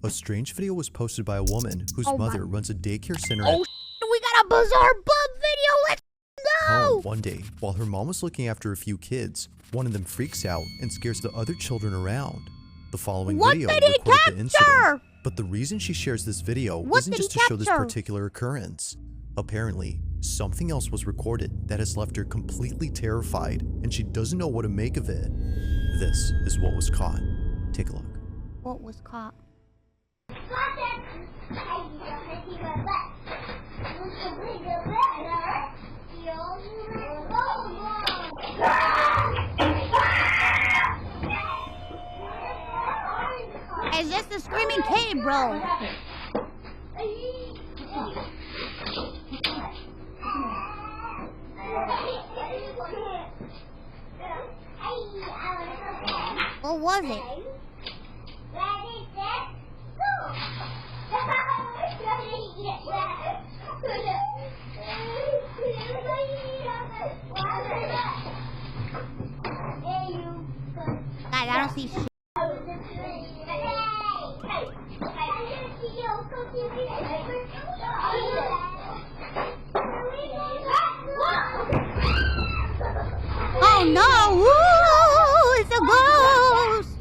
A strange video was posted by a woman whose mother runs a daycare center we got a bizarre bug video. Let's go! One day, while her mom was looking after a few kids, one of them freaks out and scares the other children around. The following video recorded the incident, but the reason she shares this video isn't just to show this particular occurrence. Apparently, something else was recorded that has left her completely terrified, and she doesn't know what to make of it. This is what was caught. Take a look. What was caught? Is this the screaming kid, bro? What was it? Guys, I don't see shit. Oh no! Woo! It's a ghost!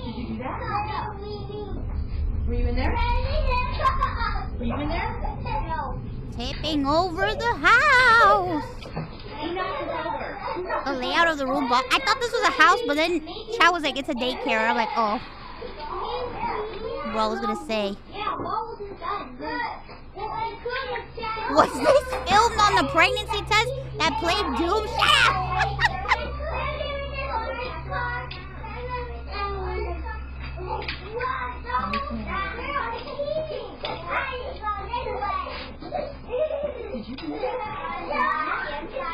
Did you do that? Were you in there? Were you in there? No. Tipping over the house! The layout of the room, but I thought this was a house, but then Chad was like, it's a daycare. I'm like, oh. What I was gonna say. Was this filmed on the pregnancy test that played Doom? Shut up!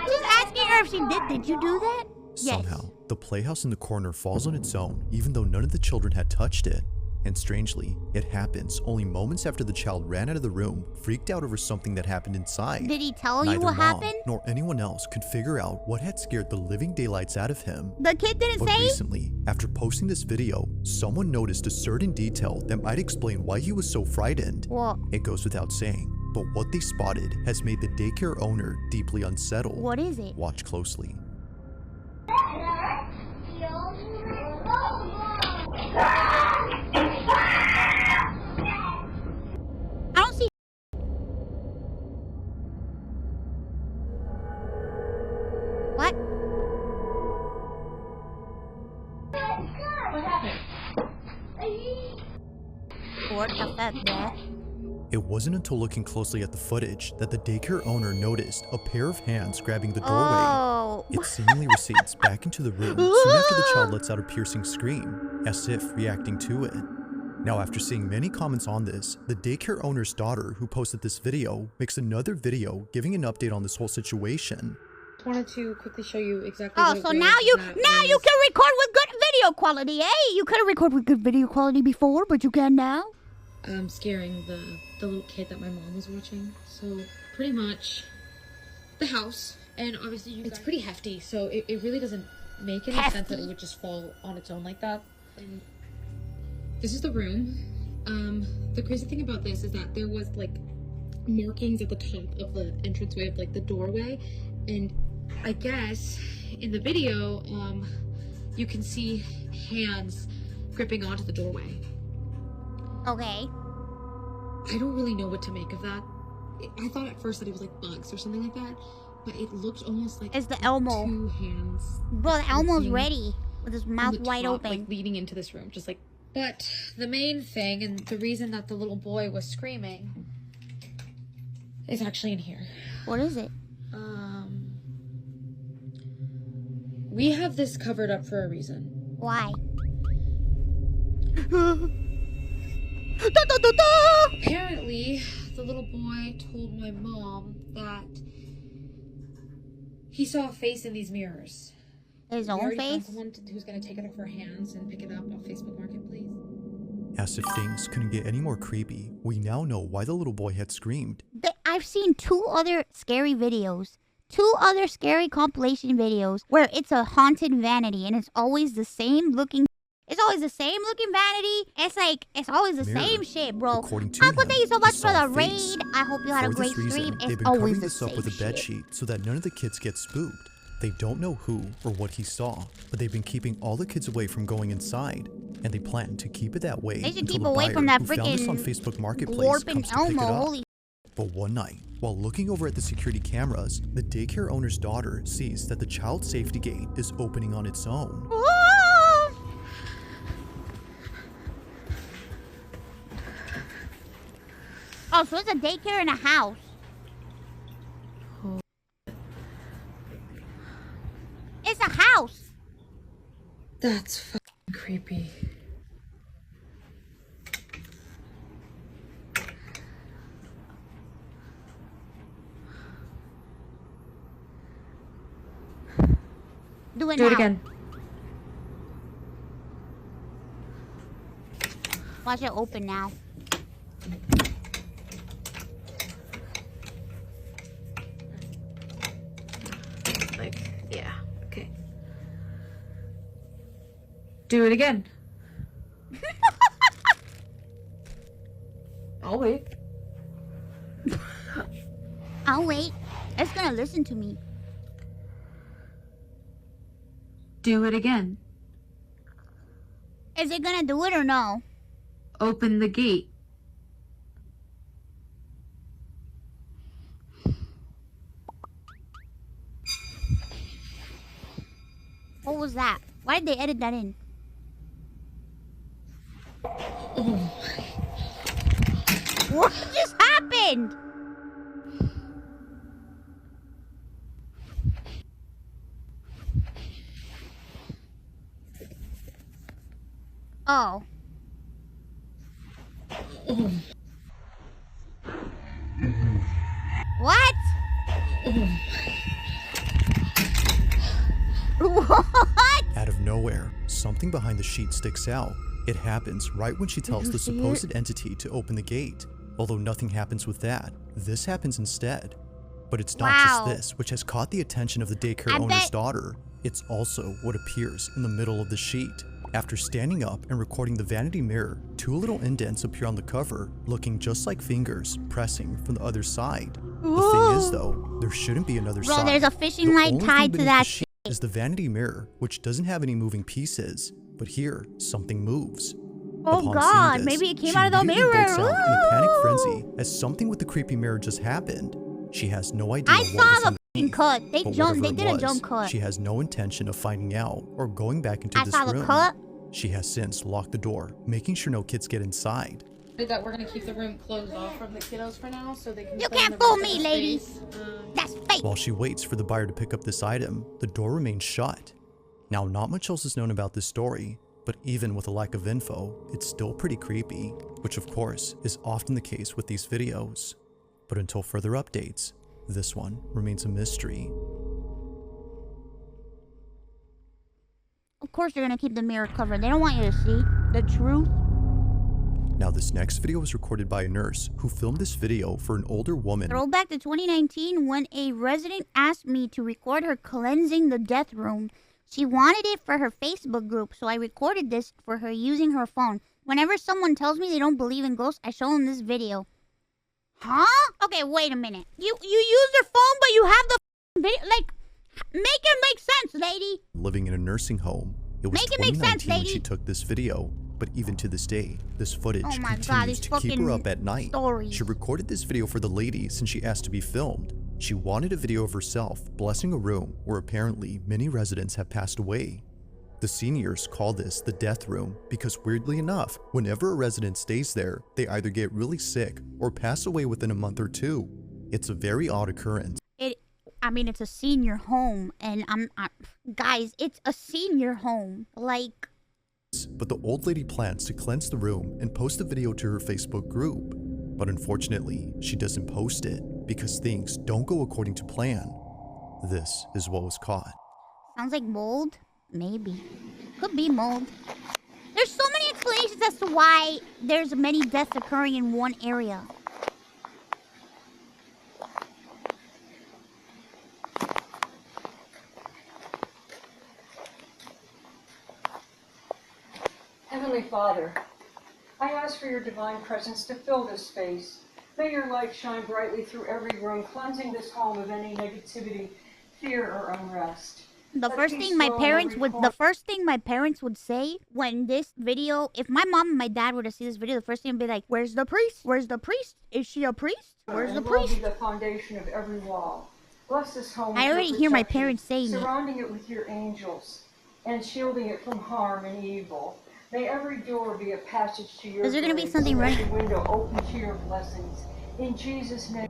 Just asking her if she did. Did you do that? Somehow, the playhouse in the corner falls on its own, even though none of the children had touched it. And strangely, it happens only moments after the child ran out of the room, freaked out over something that happened inside. Did he tell you Neither what mom happened? nor anyone else could figure out what had scared the living daylights out of him. The kid didn't But say? recently, after posting this video, someone noticed a certain detail that might explain why he was so frightened. What? It goes without saying, but what they spotted has made the daycare owner deeply unsettled. What is it? Watch closely. I don't see. What? What happened? What the fuck, that? It wasn't until looking closely at the footage that the daycare owner noticed a pair of hands grabbing the doorway. Oh. It seemingly recedes back into the room soon after the child lets out a piercing scream, as if reacting to it. Now, after seeing many comments on this, the daycare owner's daughter, who posted this video, makes another video giving an update on this whole situation. I wanted to quickly show you exactly Oh, what it so was now you that can record with good video quality, eh? You couldn't record with good video quality before, but you can now. scaring the little kid that my mom was watching. So pretty much the house, and obviously it's pretty hefty, so it really doesn't make any sense that it would just fall on its own like that. And this is the room. The crazy thing about this is that there was like markings at the top of the entranceway of like the doorway, and I guess in the video you can see hands gripping onto the doorway. Okay. I don't really know what to make of that. I thought at first that it was like bugs or something like that, but it looked almost like it's the Elmo. 2 hands. Bro, the Elmo's ready with his mouth wide open, like leading into this room, just like. But the main thing, and the reason that the little boy was screaming, is actually in here. What is it? We have this covered up for a reason. Why? Apparently, the little boy told my mom that he saw a face in these mirrors. His own face? Someone who's gonna take it off her hands and pick it up off Facebook Marketplace. As if things couldn't get any more creepy, we now know why the little boy had screamed. I've seen 2 other scary videos. 2 other scary compilation videos where it's a haunted vanity and it's always the same looking. It's always the same looking vanity. It's like, it's always the Mirror. same shit, bro. According to Uncle, him, thank you so he much saw for a the face. raid. I hope you had a For great this reason, stream. they've It's been always covering the this up same with a bed shit. sheet so that none of the kids get spooked. They don't know who or what he saw, but they've been keeping all the kids away from going inside, and they plan to keep it that way They should until keep the away buyer from that who found this on freaking Facebook Marketplace Warp and comes to pick it Elmo. up. Holy. But one night, while looking over at the security cameras, the daycare owner's daughter sees that the child safety gate is opening on its own. Oh, so it's a daycare in a house. It's a house. That's fucking creepy. Do it Do now. it again. Watch it open now. Like, yeah, okay. Do it again. I'll wait. I'll wait. It's gonna listen to me. Do it again. Is it gonna do it or no? Open the gate. What was that? Why did they edit that in? What just happened? Oh. What? What? Out of nowhere, something behind the sheet sticks out. It happens right when she tells you the see supposed entity to open the gate. Although nothing happens with that, this happens instead. But it's not Wow. just this, which has caught the attention of the daycare I owner's bet- daughter. It's also what appears in the middle of the sheet. After standing up and recording the vanity mirror, two little indents appear on the cover, looking just like fingers pressing from the other side. The thing is though, there shouldn't be another Bro, side. there's a fishing The line only tied thing to beneath that the sheet is the vanity mirror, which doesn't have any moving pieces. But here, something moves. Oh Upon God, seeing this, maybe it came she out of the immediately mirror. breaks out in a panic Ooh. frenzy as something with the creepy mirror just happened. She has no idea I what saw was the fucking underneath, cut. They but jumped. They whatever did it a was, jump cut. She has no intention of finding out or going back into I this saw the room. cut. She has since locked the door, making sure no kids get inside. That we're gonna keep the room closed off from the kiddos for now, so they can. You play in can't the fool rest of me, the lady. space. That's fake. While she waits for the buyer to pick up this item, the door remains shut. Now, not much else is known about this story, but even with a lack of info, it's still pretty creepy, which of course is often the case with these videos. But until further updates, this one remains a mystery. Of course they're gonna keep the mirror covered. They don't want you to see the truth. Now, this next video was recorded by a nurse who filmed this video for an older woman. Throwback to 2019 when a resident asked me to record her cleansing the death room. She wanted it for her Facebook group, so I recorded this for her using her phone. Whenever someone tells me they don't believe in ghosts, I show them this video. Huh? Okay, wait a minute. You use your phone, but you have the video. Like, make it make sense, lady. Living in a nursing home. It was Make it make 2019 sense, when lady. she took this video, but even to this day, this footage Oh my God, continues these to keep her fucking up at night. stories. She recorded this video for the lady since she asked to be filmed. She wanted a video of herself blessing a room where apparently many residents have passed away. The seniors call this the death room because, weirdly enough, whenever a resident stays there, they either get really sick or pass away within a month or two. It's a very odd occurrence. I mean, it's a senior home, and guys, it's a senior home. Like, But the old lady plans to cleanse the room and post a video to her Facebook group. But unfortunately, she doesn't post it because things don't go according to plan. This is what was caught. sounds like mold? Maybe. Could be mold. There's so many explanations as to why there's many deaths occurring in one area. Father, I ask for your divine presence to fill this space. May your light shine brightly through every room, cleansing this home of any negativity, fear, or unrest. The first thing my parents would say when this video, if my mom and my dad were to see this video, the first thing would be like, "Where's the priest? Where's the priest? Is she a priest? Where's the priest?" Be the foundation of every wall. Bless this home. I already hear my parents saying it. Surrounding it with your angels and shielding it from harm and evil. May every door be a passage to your. Is there gonna be something right? Every window open to your blessings. In Jesus' name.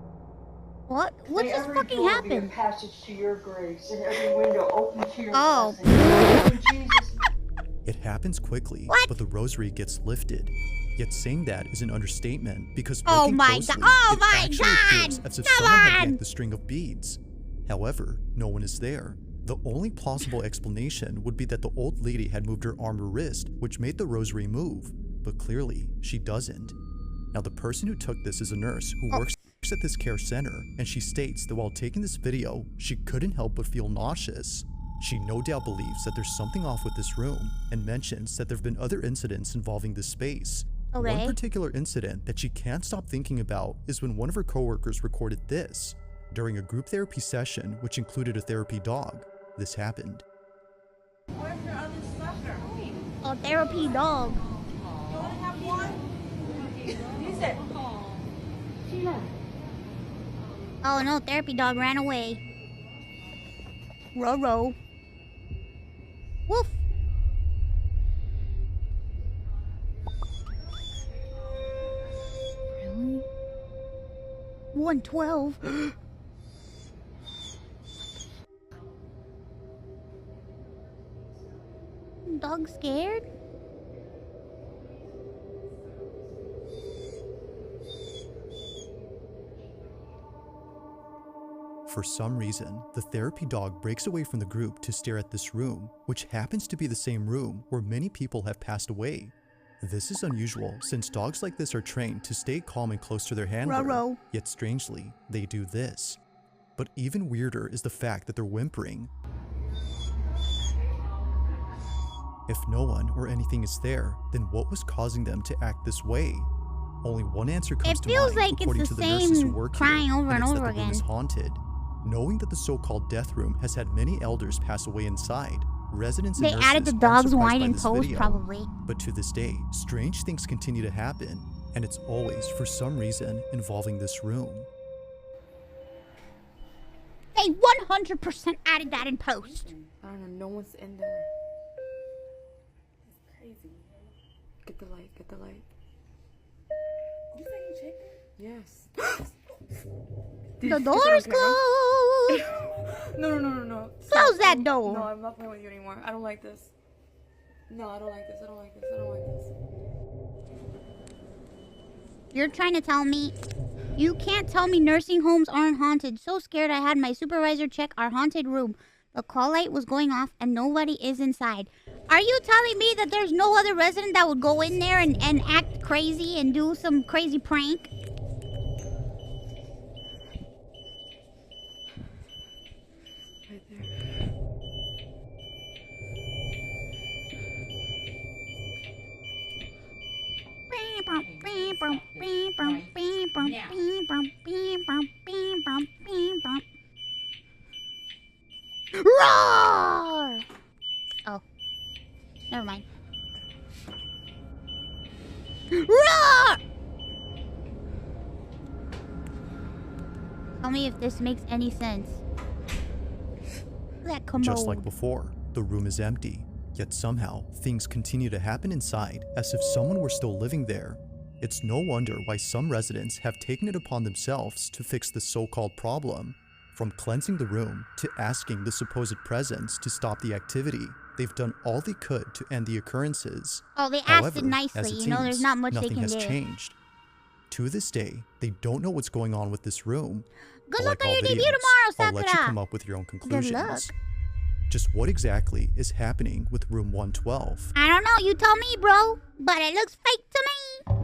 What? What just fucking happened? Be a passage to your grace, and every window open to your blessings. In Jesus' name. It happens quickly, what? But the rosary gets lifted. Yet saying that is an understatement because oh looking my closely, god! Oh it my actually god! appears as if Come someone had on! yanked the string of beads. However, no one is there. The only plausible explanation would be that the old lady had moved her arm or wrist, which made the rosary move. But clearly, she doesn't. Now, the person who took this is a nurse who works at this care center, and she states that while taking this video, she couldn't help but feel nauseous. She no doubt believes that there's something off with this room, and mentions that there have been other incidents involving this space. Okay. One particular incident that she can't stop thinking about is when one of her coworkers recorded this. During a group therapy session, which included a therapy dog, this happened. Where's your other sucker? A therapy dog. You want to have one? He said, Sheila. Oh no, therapy dog ran away. Roro. Woof. Really? 112. Dog scared? For some reason, the therapy dog breaks away from the group to stare at this room, which happens to be the same room where many people have passed away. This is unusual since dogs like this are trained to stay calm and close to their handler, Ruh-roh. yet strangely, they do this. But even weirder is the fact that they're whimpering. If no one or anything is there, then what was causing them to act this way? Only one answer comes to mind, feels like according it's to the the nurses who same work crying here, over and it's over that the room is again. haunted. Knowing that the so-called death room has had many elders pass away inside, residents and They nurses added the aren't dog's surprised by whining this post, video. probably. But to this day, strange things continue to happen, and it's always, for some reason, involving this room. They 100% added that in post. I don't know, no one's in there. It's crazy. Get the light, get the light. You say you checked it? Yes. The door is closed. No. Close that door. No, I'm not playing with you anymore. I don't like this. No, I don't like this. I don't like this. I don't like this. You're trying to tell me? You can't tell me nursing homes aren't haunted. So scared I had my supervisor check our haunted room. The call light was going off and nobody is inside. Are you telling me that there's no other resident that would go in there and act crazy and do some crazy prank? Right there. Roar! Oh, never mind. Roar! Tell me if this makes any sense. That commode. Just like before, the room is empty, yet somehow things continue to happen inside as if someone were still living there. It's no wonder why some residents have taken it upon themselves to fix the so-called problem. From cleansing the room to asking the supposed presence to stop the activity, they've done all they could to end the occurrences. Oh, they asked However, it nicely. as it You know, there's seems, not much they nothing can has do. changed. To this day, they don't know what's going on with this room. Good But luck like on all your debut videos, tomorrow, I'll let you Sakura. come up with your own Good conclusions. luck. Just what exactly is happening with room 112? I don't know. You tell me, bro. But it looks fake to me.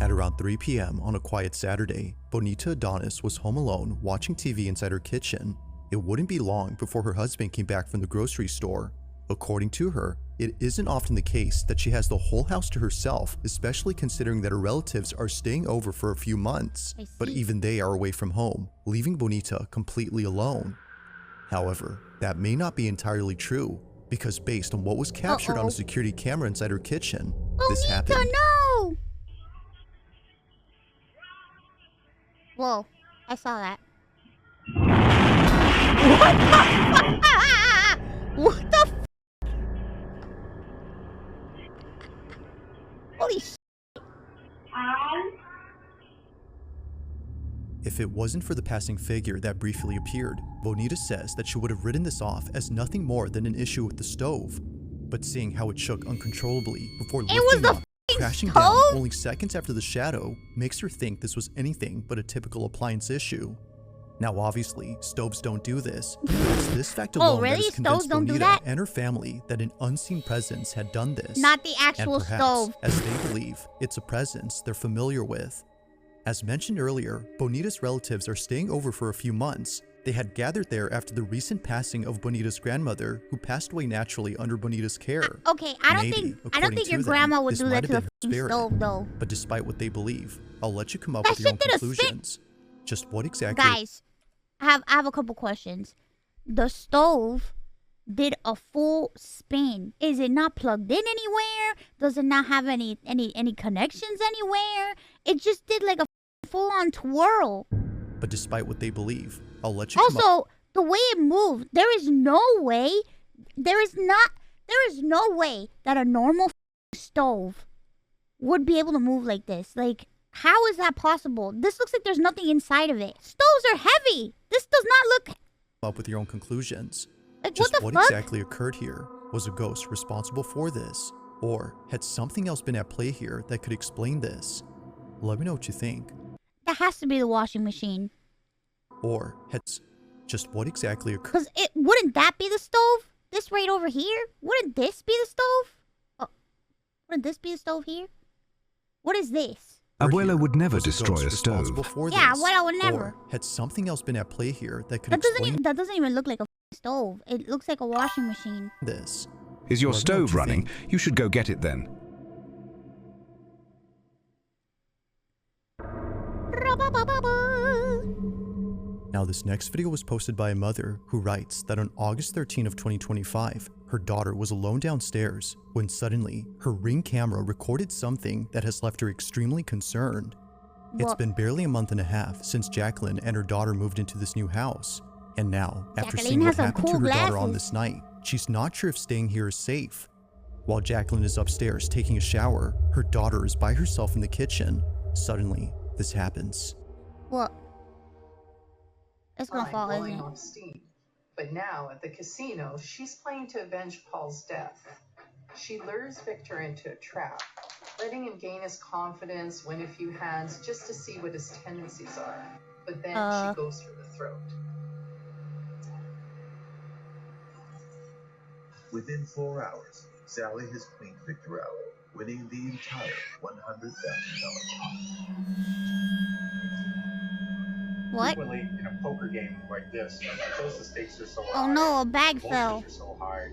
At around 3 p.m. on a quiet Saturday, Bonita Adonis was home alone watching TV inside her kitchen. It wouldn't be long before her husband came back from the grocery store. According to her, it isn't often the case that she has the whole house to herself, especially considering that her relatives are staying over for a few months. But even they are away from home, leaving Bonita completely alone. However, that may not be entirely true, because based on what was captured on a security camera inside her kitchen, this happened. No! Whoa, I saw that. What the f? Holy sh**. If it wasn't for the passing figure that briefly appeared, Bonita says that she would have written this off as nothing more than an issue with the stove. But seeing how it shook uncontrollably before lifting up, crashing down only seconds after the shadow, makes her think this was anything but a typical appliance issue. Now obviously, stoves don't do this, but it's this fact alone that has convinced Bonita and her family that an unseen presence had done this. Not the actual and perhaps, stove. as they believe, it's a presence they're familiar with. As mentioned earlier, Bonita's relatives are staying over for a few months. They had gathered there after the recent passing of Bonita's grandmother, who passed away naturally under Bonita's care. Okay, I don't think your grandma would do that to the stove, though. But despite what they believe, I'll let you come up with your own conclusions. Just what exactly? Guys, I have a couple questions. The stove did a full spin. Is it not plugged in anywhere? Does it not have any connections anywhere? It just did like a full-on twirl. But despite what they believe, I'll let you come up. Also, the way it moved, there is no way that a normal stove would be able to move like this. Like, how is that possible? This looks like there's nothing inside of it. Stoves are heavy. This does not look... Up with your own conclusions. Like, Just what exactly occurred here? Was a ghost responsible for this? Or had something else been at play here that could explain this? Let me know what you think. That has to be the washing machine. Or had just what exactly occurred? Because wouldn't that be the stove? This right over here? Wouldn't this be the stove? Oh, wouldn't this be the stove here? What is this? Abuela would never destroy a stove. Yeah, Abuela would never. Or had something else been at play here that could explain that doesn't even look like a stove. It looks like a washing machine. this? Is your stove running? You should go get it then. Now this next video was posted by a mother who writes that on August 13 of 2025, her daughter was alone downstairs when suddenly her Ring camera recorded something that has left her extremely concerned. It's been barely a month and a half since Jacqueline and her daughter moved into this new house. And now, after seeing what happened to her daughter on this night, she's not sure if staying here is safe. While Jacqueline is upstairs taking a shower, her daughter is by herself in the kitchen. Suddenly, this happens. What? It's gonna fall, isn't it? Off steam. But now, at the casino, she's playing to avenge Paul's death. She lures Victor into a trap, letting him gain his confidence, win a few hands, just to see what his tendencies are. But then she goes for the throat. Within 4 hours, Sally has cleaned Victor out, winning the entire $100,000 pot. What? Frequently, in a poker game like this, because the stakes are so high, Oh no, a bag fell. so high,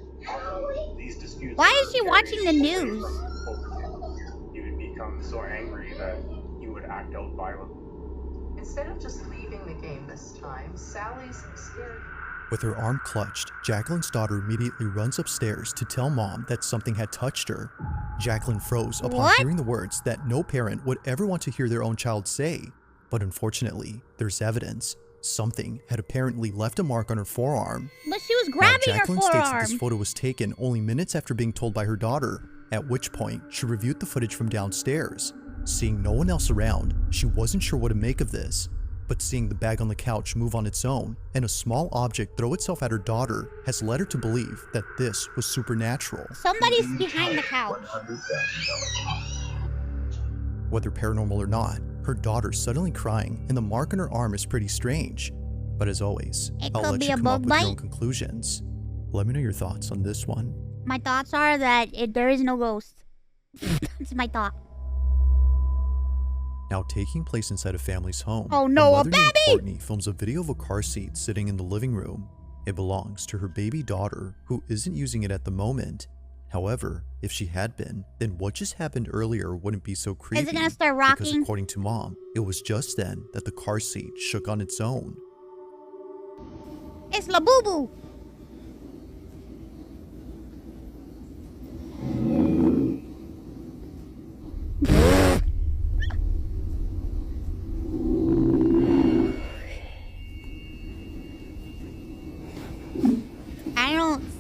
these disputes Why is she watching the news? You would become so angry that you would act out violently. Instead of just leaving the game this time, Sally's scared. With her arm clutched, Jacqueline's daughter immediately runs upstairs to tell mom that something had touched her. Jacqueline froze upon hearing the words that no parent would ever want to hear their own child say. But unfortunately, there's evidence. Something had apparently left a mark on her forearm. But she was grabbing her Jacqueline states that forearm. this photo was taken only minutes after being told by her daughter, at which point she reviewed the footage from downstairs. Seeing no one else around, she wasn't sure what to make of this. But seeing the bag on the couch move on its own and a small object throw itself at her daughter has led her to believe that this was supernatural. Somebody's behind the couch. Whether paranormal or not, her daughter's suddenly crying and the mark on her arm is pretty strange. But as always, I'll let you come up with your own conclusions. Let me know your thoughts on this one. My thoughts are that there is no ghost. That's my thought. Now taking place inside a family's home. Oh no, a mother named baby! Courtney films a video of a car seat sitting in the living room. It belongs to her baby daughter, who isn't using it at the moment. However, if she had been, then what just happened earlier wouldn't be so creepy. Is it gonna start Because rocking? according to Mom, it was just then that the car seat shook on its own. It's La Boo Boo.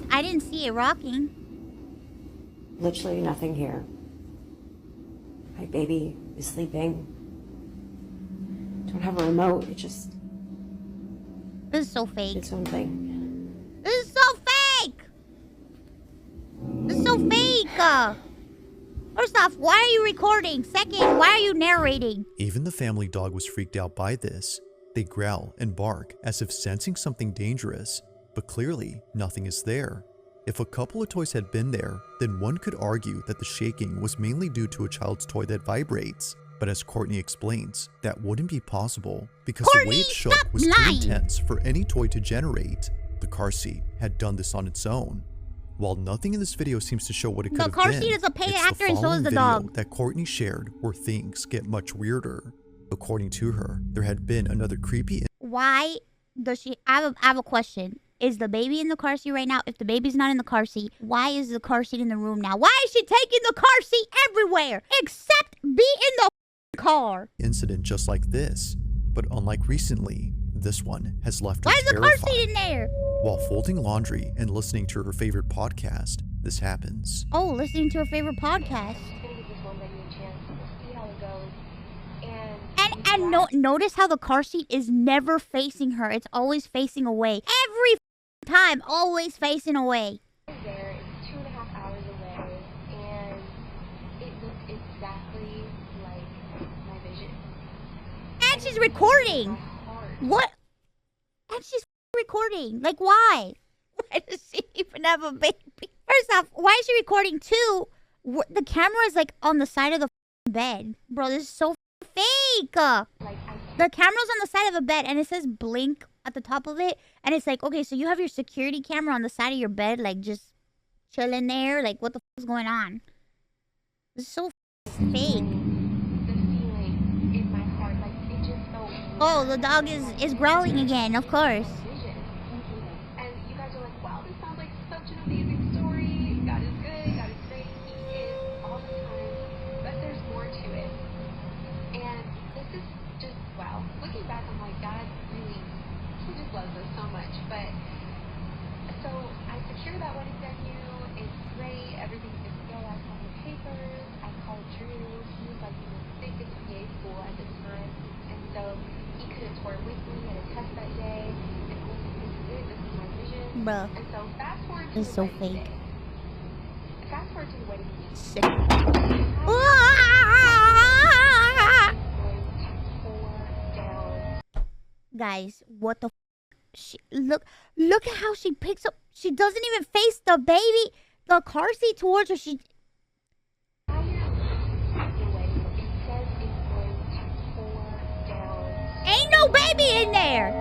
I didn't see it rocking. Literally nothing here. My baby is sleeping. Don't have a remote. It just... This is so fake. Its own thing. This is so fake. This is so fake. First off, why are you recording? Second, why are you narrating? Even the family dog was freaked out by this. They growl and bark as if sensing something dangerous, but clearly nothing is there. If a couple of toys had been there, then one could argue that the shaking was mainly due to a child's toy that vibrates. But as Courtney explains, that wouldn't be possible because the way it shook was too intense for any toy to generate. The car seat had done this on its own. While nothing in this video seems to show what it could have been, the car seat is a paid actor and so is the dog. That Courtney shared where things get much weirder. According to her, there had been another creepy... Why does she... I have a question. Is the baby in the car seat right now? If the baby's not in the car seat, why is the car seat in the room now? Why is she taking the car seat everywhere? Except be in the car. Incident just like this. But unlike recently, this one has left her Why is the terrified. car seat in there? While folding laundry and listening to her favorite podcast, this happens. Oh, listening to her favorite podcast. And notice how the car seat is never facing her. It's always facing away. Every time, always facing away. There, it's 2.5 hours away, and it looked exactly like my vision. And she's recording. What? And she's recording. Like, why? Why does she even have a baby? First off, why is she recording? Two, the camera is like on the side of the bed. Bro, this is so fake. The camera's on the side of a bed and it says blink at the top of it. And it's like, okay, so you have your security camera on the side of your bed, like just chilling there. Like, what the is going on? This is so fake. Oh, the dog is growling again, of course. And you guys are like, wow, this sounds like such an amazing story. God is good, God is great, He is all the time. But there's more to it. And this is just, wow. Looking back, I'm like, God really, He just loves us so much. But, so I secured that wedding venue. It's great. Everything's good to go. I saw the papers. I called Drew. He was like in the thickest PA school at this time. And so he could have toured with me at a test that day. And I was like, this is it. This is my vision. Bruh. And so fast forward to This is so fake. Fast forward to the wedding day. Sick. Guys, what the look at how she picks up. She doesn't even face the baby, the car seat towards her. She ain't no baby in there.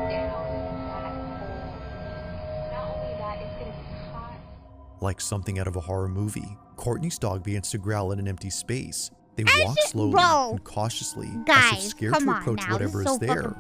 Like something out of a horror movie, Courtney's dog begins to growl in an empty space. They walk slowly and cautiously, as if scared to approach whatever is there.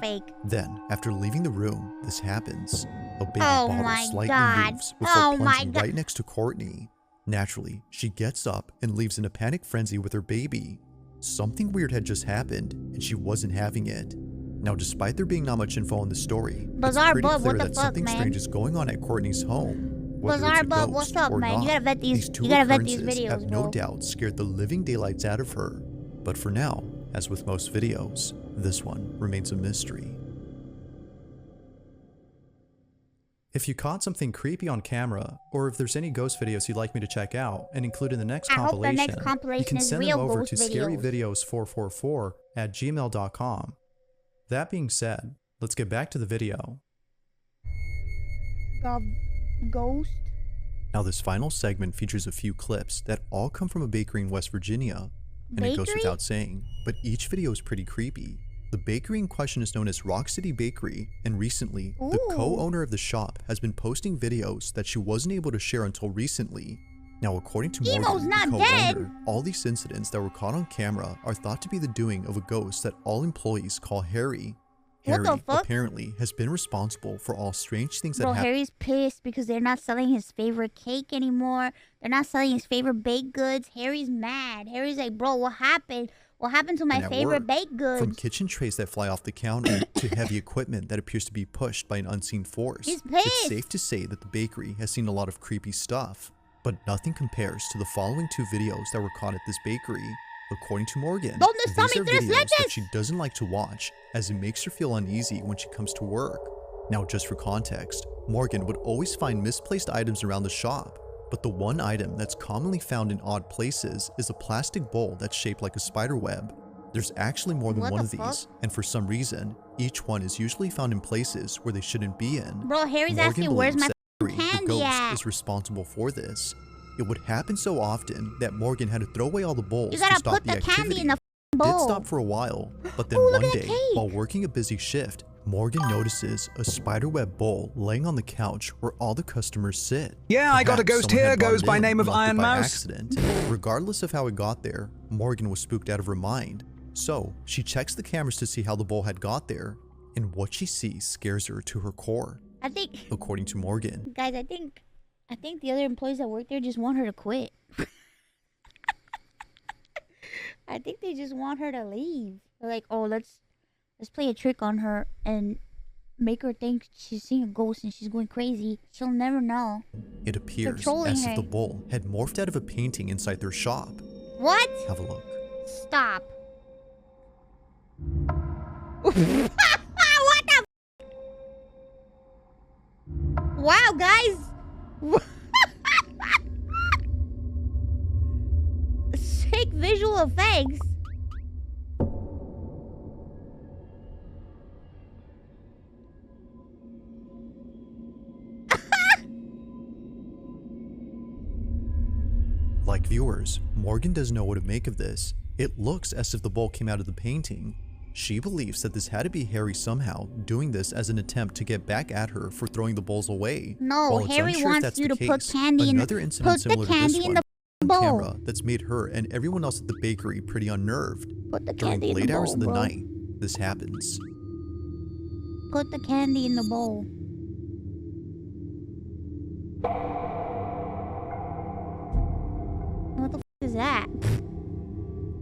Then, after leaving the room, this happens. A baby bottle slightly moves before plunging right next to Courtney. Naturally, she gets up and leaves in a panic frenzy with her baby. Something weird had just happened, and she wasn't having it. Now, despite there being not much info on the story, it's pretty clear that something strange is going on at Courtney's home. Whether it's a ghost what's up, or man? not, You gotta vet these. these two You gotta vet these occurrences videos, have bro. no doubt scared the living daylights out of her. But for now, as with most videos, this one remains a mystery. If you caught something creepy on camera, or if there's any ghost videos you'd like me to check out and include in the next compilation, you can send them over to scaryvideos444@gmail.com. That being said, let's get back to the video. Ghost? Now this final segment features a few clips that all come from a bakery in West Virginia. And it goes without saying, but each video is pretty creepy. The bakery in question is known as Rock City Bakery, and recently, the co-owner of the shop has been posting videos that she wasn't able to share until recently. Now, according to Emo's Morgan, not the dead. co-owner, all these incidents that were caught on camera are thought to be the doing of a ghost that all employees call Harry. What the Harry fuck? apparently has been responsible for all strange things that Bro, happen. Harry's pissed because they're not selling his favorite cake anymore. They're not selling his favorite baked goods. Harry's mad. Harry's like, bro, what happened? What happened to my at favorite work. baked goods? From kitchen trays that fly off the counter to heavy equipment that appears to be pushed by an unseen force. He's It's pissed. safe to say that the bakery has seen a lot of creepy stuff, but nothing compares to the following two videos that were caught at this bakery. According to Morgan, ¿Dónde these está are mi tres videos that leches? she doesn't like to watch as it makes her feel uneasy when she comes to work. Now, just for context, Morgan would always find misplaced items around the shop, but the one item that's commonly found in odd places is a plastic bowl that's shaped like a spider web. There's actually more than What one the of fuck? these, and for some reason, each one is usually found in places where they shouldn't be in. Bro, Harry's Morgan asking, where's believes my that Harry, the candy ghost, at? is responsible for this. It would happen so often that Morgan had to throw away all the bowls You to gotta stop put the the candy activity. in the It bowl. did stop for a while, but then Ooh, look one at the day, cake. while working a busy shift, Morgan notices a spiderweb bowl laying on the couch where all the customers sit. Yeah, I got a Perhaps ghost someone here, had brought goes it by in name of and left it by Ironmouse. accident. Regardless of how it got there, Morgan was spooked out of her mind. So, she checks the cameras to see how the bowl had got there, and what she sees scares her to her core. I think, According to Morgan, guys, I think the other employees that work there just want her to quit. I think they just want her to leave. They're like, oh, let's play a trick on her and make her think she's seeing a ghost and she's going crazy. She'll never know. it appears trolling as her. if the bowl had morphed out of a painting inside their shop. What? Have a look. Stop. What the Wow, guys. Sick visual effects. Like viewers, Morgan doesn't know what to make of this. It looks as if the bowl came out of the painting. She believes that this had to be Harry somehow doing this as an attempt to get back at her for throwing the bowls away. No, While it's Harry unsure if wants that's you the to put case, candy in another the incident put the similar to this candy in one the on bowl. camera that's made her and everyone else at the bakery pretty unnerved. Put the During candy the in late the hours bowl, of the bro. night, this happens. Put the candy in the bowl. What the f is that?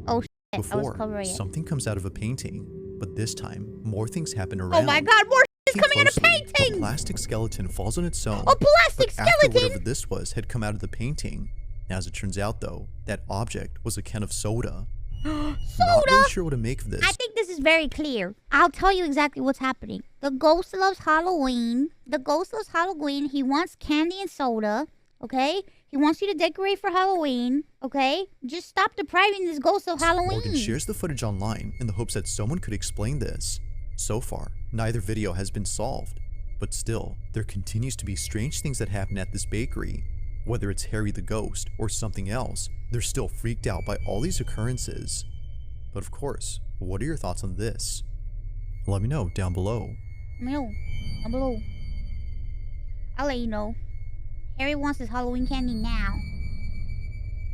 Oh shit! I was Before, covering it. something comes out of a painting, but this time, more things happen around. Oh my god! More shit is Looking coming out of closely, paintings. A plastic skeleton falls on its own. A plastic but after skeleton? whatever this was had come out of the painting. As it turns out, though, that object was a can of soda. Not Soda? really sure what to make of this. I think this is very clear. I'll tell you exactly what's happening. The ghost loves Halloween. The ghost loves Halloween. He wants candy and soda. Okay? He wants you to decorate for Halloween. Okay? Just stop depriving this ghost of Halloween. Morgan shares the footage online in the hopes that someone could explain this. So far, neither video has been solved. But still, there continues to be strange things that happen at this bakery. Whether it's Harry the ghost or something else, they're still freaked out by all these occurrences. But of course, what are your thoughts on this? Let me know down below. Let me know. Down below. I'll let you know. Harry wants his Halloween candy now.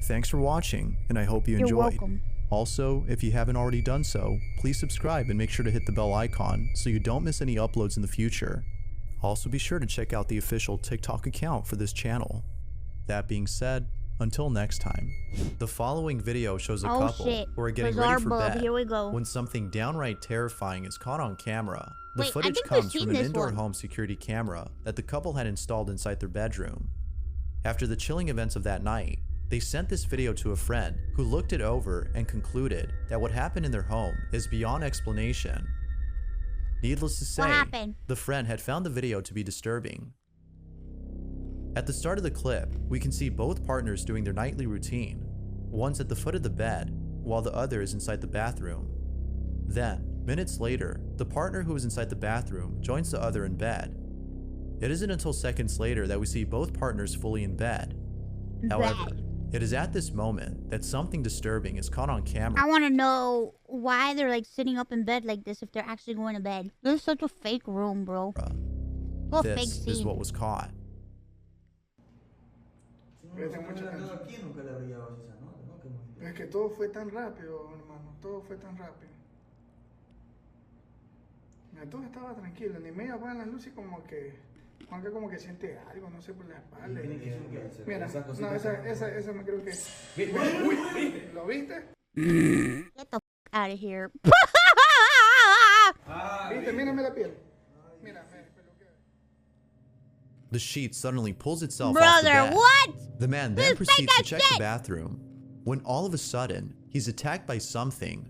Thanks for watching, and I hope you You're enjoyed. welcome. Also, if you haven't already done so, please subscribe and make sure to hit the bell icon so you don't miss any uploads in the future. Also, be sure to check out the official TikTok account for this channel. That being said, until next time. The following video shows a Oh, couple shit. who are getting Bizarre ready for bub. bed Here we go. when something downright terrifying is caught on camera. The Wait, I footage think we've comes seen from an this indoor one. home security camera that the couple had installed inside their bedroom. After the chilling events of that night, they sent this video to a friend who looked it over and concluded that what happened in their home is beyond explanation. Needless to say, What happened? the friend had found the video to be disturbing. At the start of the clip, we can see both partners doing their nightly routine. One's at the foot of the bed, while the other is inside the bathroom. Then, minutes later, the partner who is inside the bathroom joins the other in bed. It isn't until seconds later that we see both partners fully in bed. However, it is at this moment that something disturbing is caught on camera. I want to know why they're like sitting up in bed like this if they're actually going to bed. This is such a fake room, bro. What a fake This scene. is what was caught. Es que todo fue tan rápido, hermano. Todo fue tan rápido. Mira, todo estaba tranquilo. Ni medio apagan las luces como que... Juanca como que siente algo, no sé, por la espalda. Mira, no, esa me creo que... ¿Lo viste? Get the f out of here. ¿Viste? Mírame la piel. Mira, The sheet suddenly pulls itself off the Brother, bed. what? The man then proceeds to check the bathroom, when all of a sudden, he's attacked by something.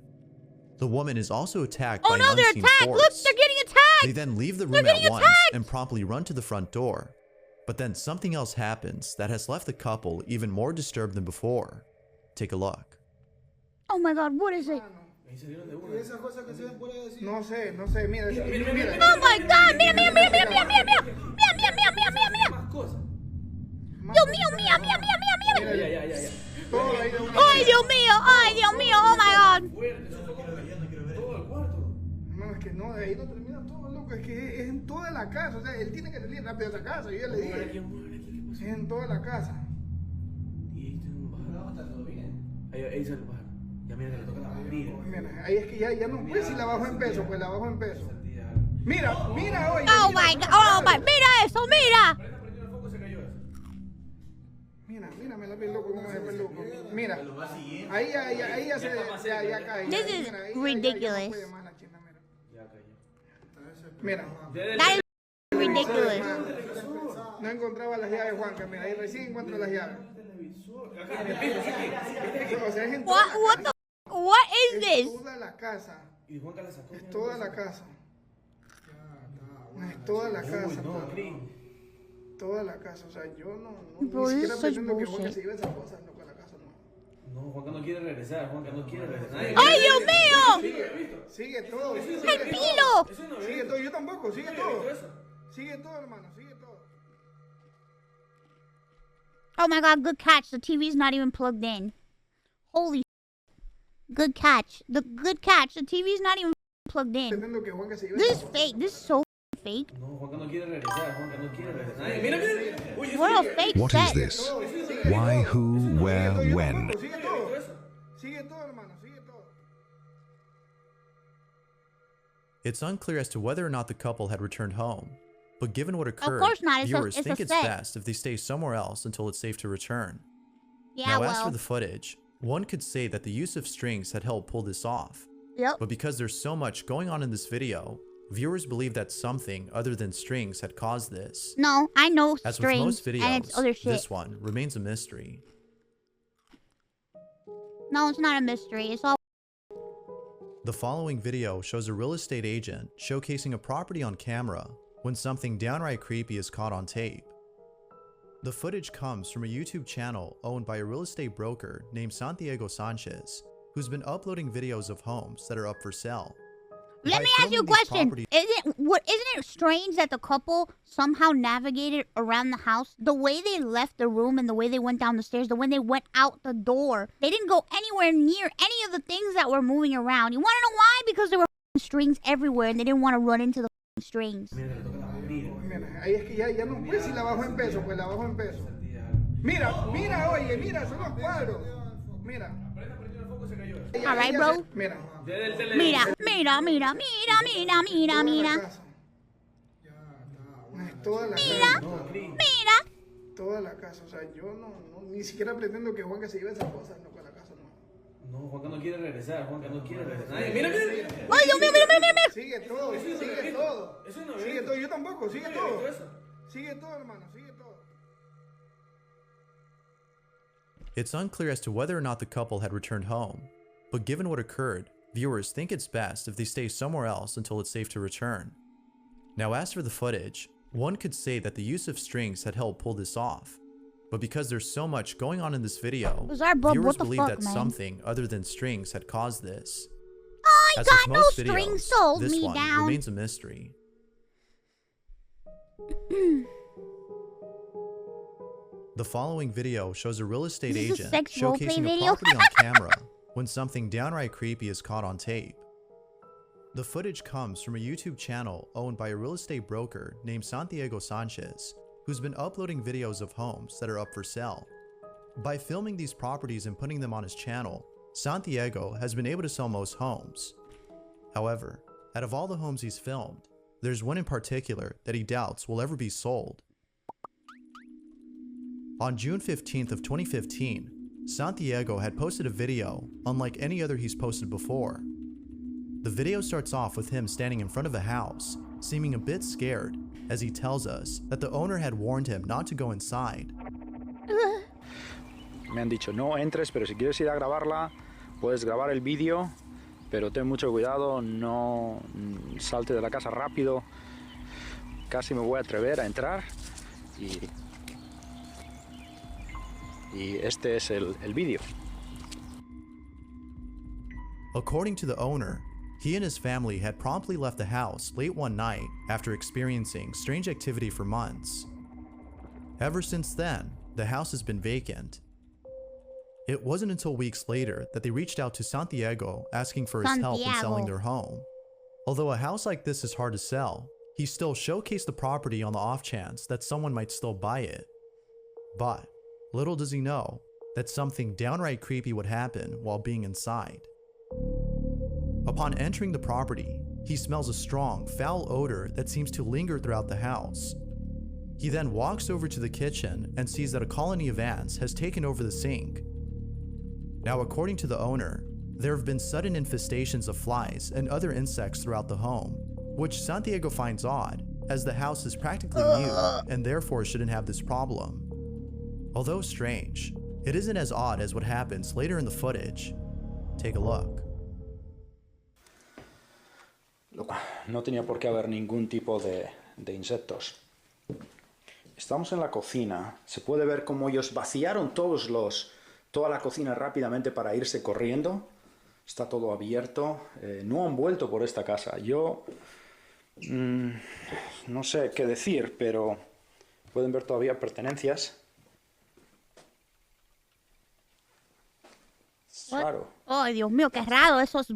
The woman is also attacked by an they're unseen attacked! force. Look, they're getting attacked! They then leave the room at once and promptly run to the front door. But then something else happens that has left the couple even more disturbed than before. Take a look. Oh my god, what is it? No sé, mira. Oh my god, mira. Dios mío, oh my god. Hermano, es que no, de ahí no termina todo, loco. Es que es en toda la casa. O sea, él tiene que salir rápido a esa casa. Yo ya le dije. Es en toda la casa. Y ahí está un pájaro. Está todo bien. Ahí sale el pájaro. Ya mira que le toca la batería. Mira, ahí es que ya no puede si la bajo en peso, pues la bajo en peso. Mira, oye. Oh my god, mira eso, mira. Mira, me la vi loco, como me loco. Mira, ahí ya se, ya cae. This is ridiculous. Mira. That is ridiculous. No encontraba las llaves, Juanca. Mira, ahí recién encuentro las llaves. O sea, es en toda la casa. What is this? Es toda la casa. Es toda la casa. Es toda la casa. Toda la casa. O sea, yo Bro, ni siquiera this is pretendo que Juanca bullshit. se lleve esas cosas no, con la casa no. No, Juanca no quiere regresar. Juanca no quiere regresar. ¡Ay, Dios mío! Sigue todo. ¡El pilo! Sigue todo, yo tampoco. Sigue todo. Sigue todo, hermano. Sigue todo. Oh my god, good catch. The TV's not even plugged in. Holy good catch. The TV's not even plugged in. This is fake. This is so fake. No, Juanca no quiere regresar. Juanca no quiere regresar. Mira. What a fake What set. is this? Why, who, where, when? Sigue todo. Sigue todo, hermano. Sigue todo. It's unclear as to whether or not the couple had returned home, but given what occurred, course not. viewers It's think a it's set. best if they stay somewhere else until it's safe to return. Yeah, Now, well. as for the footage, one could say that the use of strings had helped pull this off. Yep. But because there's so much going on in this video, viewers believe that something other than strings had caused this. No, I know As strings with most videos, and it's other shit. this one remains a mystery. No, it's not a mystery. It's all. The following video shows a real estate agent showcasing a property on camera when something downright creepy is caught on tape. The footage comes from a YouTube channel owned by a real estate broker named Santiago Sanchez, who's been uploading videos of homes that are up for sale. Let By me ask you a filming these question. properties- Isn't it strange that the couple somehow navigated around the house? The way they left the room and the way they went down the stairs, the way they went out the door, they didn't go anywhere near any of the things that were moving around. You want to know why? Because there were strings everywhere and they didn't want to run into the strings. Mira, ahí es que ya no puede si la bajo en peso, pues la bajo en peso. Mira, oye, mira, son los cuadros. Mira. All right, bro. Mira. Mira. Es toda la Mira. casa. Mira. Toda la casa. O sea, yo ni siquiera pretendo que Juanca se lleve esas cosas no, con la casa no. No, Juanca no quiere regresar. Juanca no quiere regresar. Mira. Ay, Dios mío, mira. Sigue todo. Sigue todo, yo tampoco. Sigue todo. Sigue todo, hermano. Sigue todo. It's unclear as to whether or not the couple had returned home, but given what occurred, viewers think it's best if they stay somewhere else until it's safe to return. Now, as for the footage, one could say that the use of strings had helped pull this off, but because there's so much going on in this video, viewers what the believe fuck, that man? something other than strings had caused this. I As got with no most strings videos, sold this me one down. remains a mystery. The following video shows a real estate Is this a agent sex roleplay showcasing a video? property on camera when something downright creepy is caught on tape. The footage comes from a YouTube channel owned by a real estate broker named Santiago Sanchez, who's been uploading videos of homes that are up for sale. By filming these properties and putting them on his channel, Santiago has been able to sell most homes. However, out of all the homes he's filmed, there's one in particular that he doubts will ever be sold. On June 15th of 2015, Santiago had posted a video unlike any other he's posted before. The video starts off with him standing in front of a house, seeming a bit scared, as he tells us that the owner had warned him not to go inside. Me han dicho, no entres, pero si quieres ir a grabarla, puedes grabar el vídeo, pero ten mucho cuidado, no salte de la casa rápido. Casi me voy a atrever a entrar y este es el vídeo. According to the owner, he and his family had promptly left the house late one night after experiencing strange activity for months. Ever since then, the house has been vacant. It wasn't until weeks later that they reached out to Santiago asking for his help in selling their home. Although a house like this is hard to sell, he still showcased the property on the off chance that someone might still buy it. But little does he know that something downright creepy would happen while being inside. Upon entering the property, he smells a strong, foul odor that seems to linger throughout the house. He then walks over to the kitchen and sees that a colony of ants has taken over the sink. Now, according to the owner, there have been sudden infestations of flies and other insects throughout the home, which Santiago finds odd, as the house is practically new and therefore shouldn't have this problem. Although strange, it isn't as odd as what happens later in the footage. Take a look. No tenía por qué haber ningún tipo de insectos. Estamos en la cocina. Se puede ver cómo ellos vaciaron toda la cocina rápidamente para irse corriendo. Está todo abierto. No han vuelto por esta casa. Yo no sé qué decir, pero pueden ver todavía pertenencias. Claro. Ay, Dios mío, qué raro esos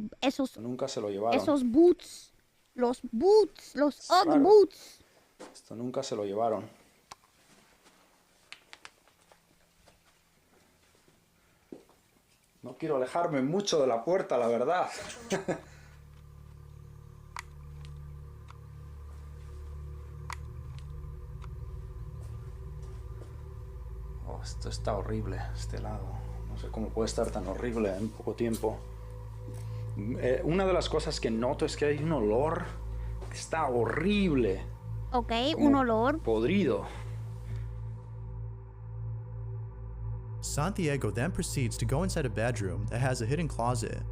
nunca se lo llevaron. Esos boots. Los Ugg boots. Esto nunca se lo llevaron. No quiero alejarme mucho de la puerta, la verdad. Oh, esto está horrible, este lado. No sé cómo puede estar tan horrible en poco tiempo. Una de las cosas que noto es que hay un olor que está horrible. Ok, un olor. Podrido. Santiago then proceeds to go inside a bedroom that has a hidden closet.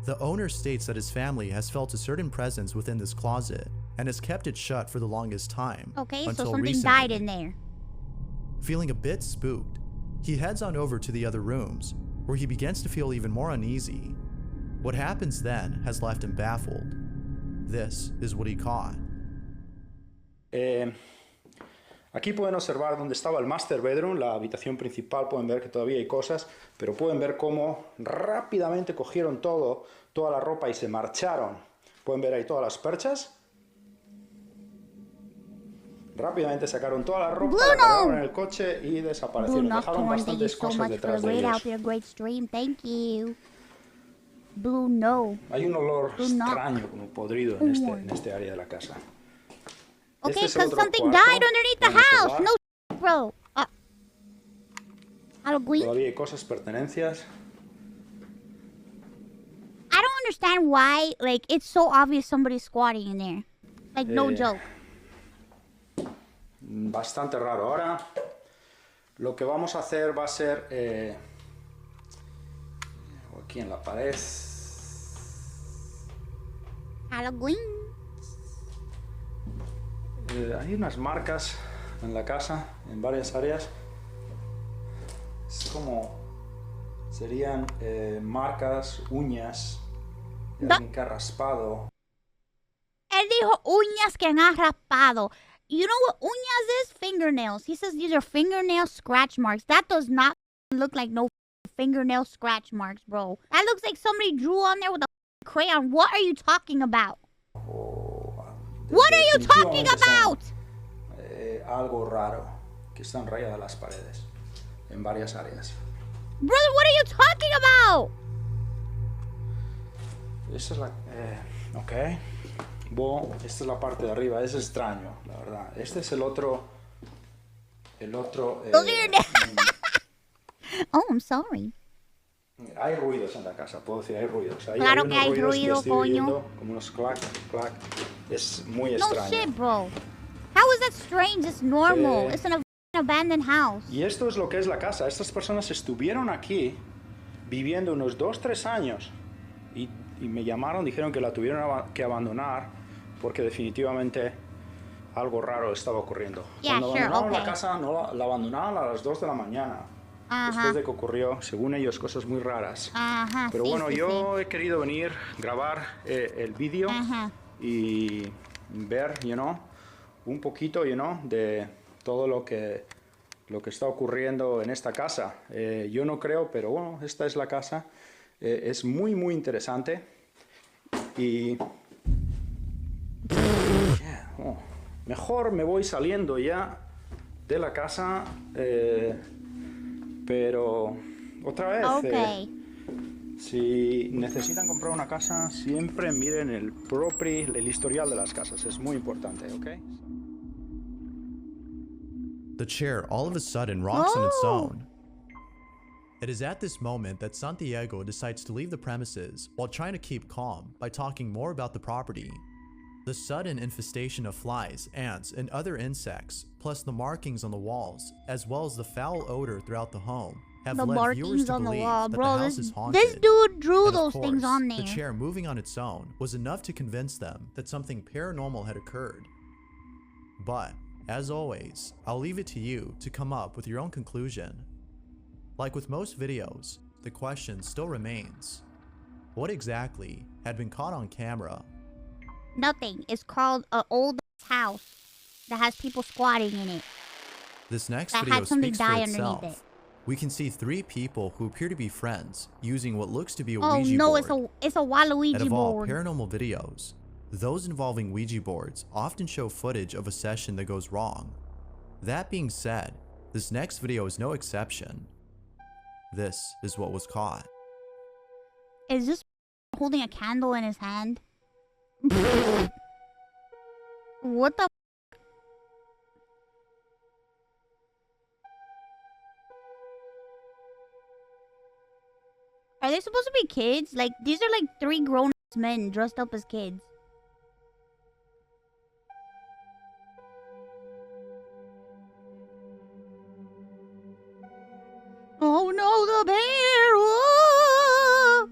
The owner states that his family has felt a certain presence within this closet and has kept it shut for the longest time. Okay, until so something recently. died in there. Feeling a bit spooked, he heads on over to the other rooms, where he begins to feel even more uneasy. What happens then has left him baffled. This is what he caught. Aquí pueden observar dónde estaba el master bedroom, la habitación principal. Pueden ver que todavía hay cosas, pero pueden ver cómo rápidamente cogieron toda la ropa y se marcharon. Pueden ver ahí todas las perchas. Rápidamente sacaron toda la ropa, la cargaron en el coche y desaparecieron. Dejaron bastantes cosas detrás de ellos. Blue, no. Hay un olor extraño, como podrido en este área de la casa. Okay, because something died underneath the house. No, bro. Todavía hay cosas, pertenencias. I don't understand why, like, it's so obvious somebody's squatting in there. Like, no joke. Bastante raro. Ahora, lo que vamos a hacer va a ser... aquí en la pared. Halloween. Hay unas marcas en la casa, en varias áreas. Es como... serían marcas, uñas, de alguien que ha raspado. Él dijo uñas que han raspado. You know what uñas is? Fingernails. He says these are fingernail scratch marks. That does not look like no fingernail scratch marks, bro. That looks like somebody drew on there with a crayon. What are you talking about? What are you talking about? Algo raro, que están rayadas las paredes. en varias áreas. Brother, what are you talking about? Esta es la... ok. Bueno, esta es la parte de arriba. Es extraño, la verdad. Este es el otro... Oh, I'm sorry. Hay ruidos en la casa, puedo decir, hay ruidos. Claro que hay ruido, coño. Como unos clac, clac. Es muy No extraño. shit, bro. How is that strange? It's normal. It's an abandoned house. Y esto es lo que es la casa. Estas personas estuvieron aquí viviendo unos 2-3 años y me llamaron, dijeron que la tuvieron que abandonar porque definitivamente algo raro estaba ocurriendo. Cuando abandonaron la casa, no la abandonaron a las 2 de la mañana. Después de que ocurrió, según ellos, cosas muy raras. Pero bueno, yo he querido venir, grabar el vídeo y ver, un poquito, de todo lo que está ocurriendo en esta casa. Yo no creo, pero bueno, esta es la casa. Es muy, muy interesante. Y... mejor me voy saliendo ya de la casa. Pero otra vez, si necesitan comprar una casa, siempre miren el historial de las casas. Es muy importante, ¿ok? The chair all of a sudden rocks on its own. It is at this moment that Santiago decides to leave the premises while trying to keep calm by talking more about the property. The sudden infestation of flies, ants, and other insects, plus the markings on the walls, as well as the foul odor throughout the home, have led viewers to believe that the house is haunted. This dude drew And those of things course, on there. the chair moving on its own was enough to convince them that something paranormal had occurred. But, as always, I'll leave it to you to come up with your own conclusion. Like with most videos, the question still remains: what exactly had been caught on camera? Nothing. It's called an old house that has people squatting in it. This next That video had somebody speaks for die itself. underneath it. We can see 3 people who appear to be friends using what looks to be a Oh Ouija no, board. it's a Waluigi And of all board. paranormal videos, those involving Ouija boards often show footage of a session that goes wrong. That being said, this next video is no exception. This is what was caught. Is this holding a candle in his hand? What the? Are they supposed to be kids? Like, these are like 3 grown men dressed up as kids. Oh no, the bear! Whoa!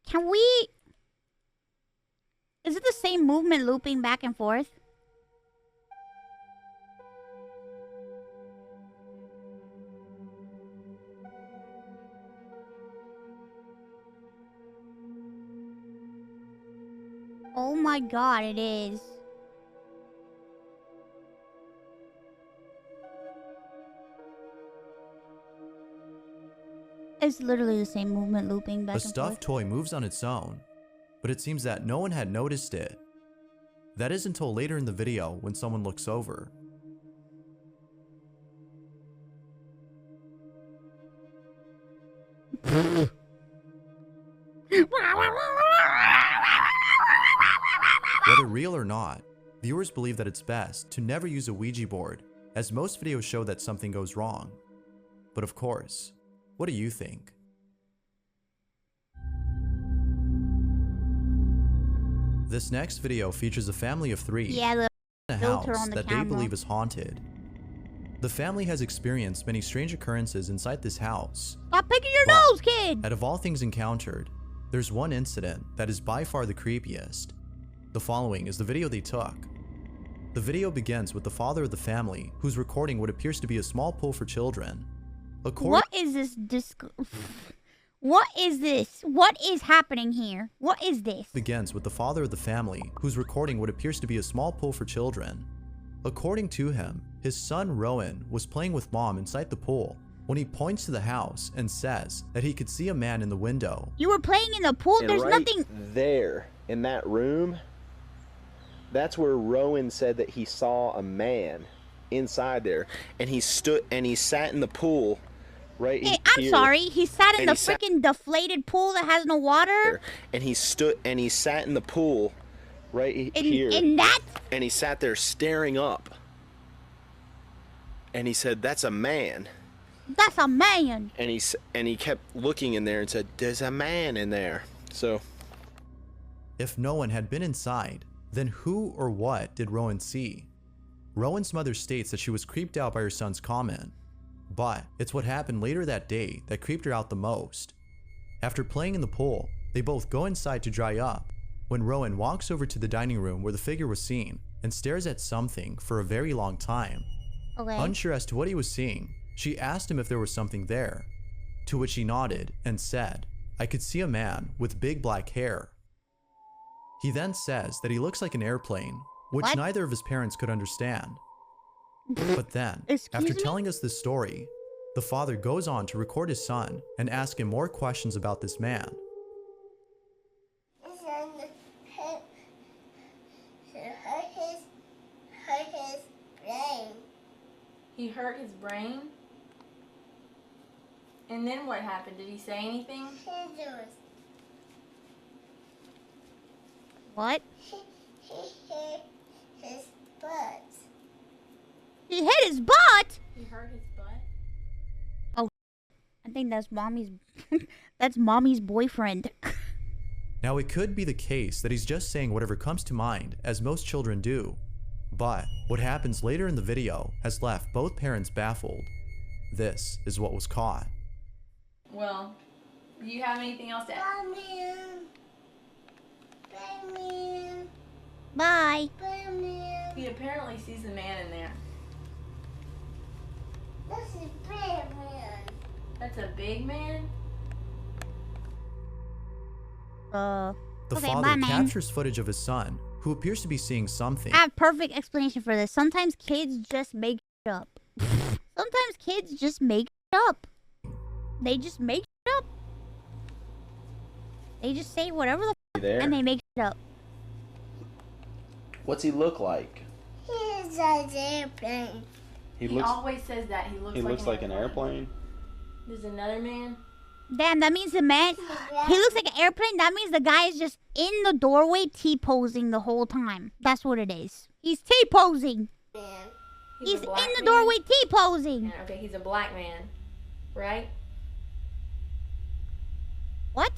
Can we... Is it the same movement looping back and forth? Oh my god, it is. It's literally the same movement looping back The and stuffed forth. toy moves on its own, but it seems that no one had noticed it. That is until later in the video when someone looks over. Whether real or not, viewers believe that it's best to never use a Ouija board, as most videos show that something goes wrong. But of course, what do you think? This next video features a family of 3 Yeah, the in a filter house on the that camera. they believe is haunted. The family has experienced many strange occurrences inside this house. Stop picking your But nose, kid! out of all things encountered, there's one incident that is by far the creepiest. The following is the video they took. The video begins with the father of the family who's recording what appears to be a small pool for children. What is this disco? What is this? What is happening here? What is this? Begins with the father of the family who's recording what appears to be a small pool for children. According to him, his son Rowan was playing with mom inside the pool when he points to the house and says that he could see a man in the window. You were playing in the pool? And There's right nothing there in that room, that's where Rowan said that he saw a man inside there, and he sat in the pool right here. I'm sorry, he sat in the freaking deflated pool that has no water? And he sat in the pool right here. In that? And he sat there staring up. And he said, "That's a man." That's a man. And he kept looking in there and said, "There's a man in there." So if no one had been inside, then who or what did Rowan see? Rowan's mother states that she was creeped out by her son's comment, but it's what happened later that day that creeped her out the most. After playing in the pool, they both go inside to dry up when Rowan walks over to the dining room where the figure was seen and stares at something for a very long time. Okay. Unsure as to what he was seeing, she asked him if there was something there, to which he nodded and said, "I could see a man with big black hair." He then says that he looks like an airplane, which neither of his parents could understand. But then, after telling us this story, the father goes on to record his son and ask him more questions about this man. He hurt his brain? And then what happened? Did he say anything? What? He hit his butt. He hit his butt? He hurt his butt? Oh, I think that's mommy's that's mommy's boyfriend. Now it could be the case that he's just saying whatever comes to mind, as most children do. But what happens later in the video has left both parents baffled. This is what was caught. Well, do you have anything else to add? Bye. He apparently sees a man in there. That's a big man. That's a big man? The Okay, father bye, man. captures footage of his son, who appears to be seeing something. I have perfect explanation for this. Sometimes kids just make shit up. Sometimes kids just make shit up. They just make shit up. They just say whatever the fuck and they make shit up. what's he look like? He's an airplane. He always says that. He looks like an airplane. There's another man. Damn, that means the man, he looks like an airplane. That means the guy is just in the doorway T-posing the whole time. That's what it is. He's T-posing. He's in the doorway T-posing. Yeah, okay, he's a black man, right? What?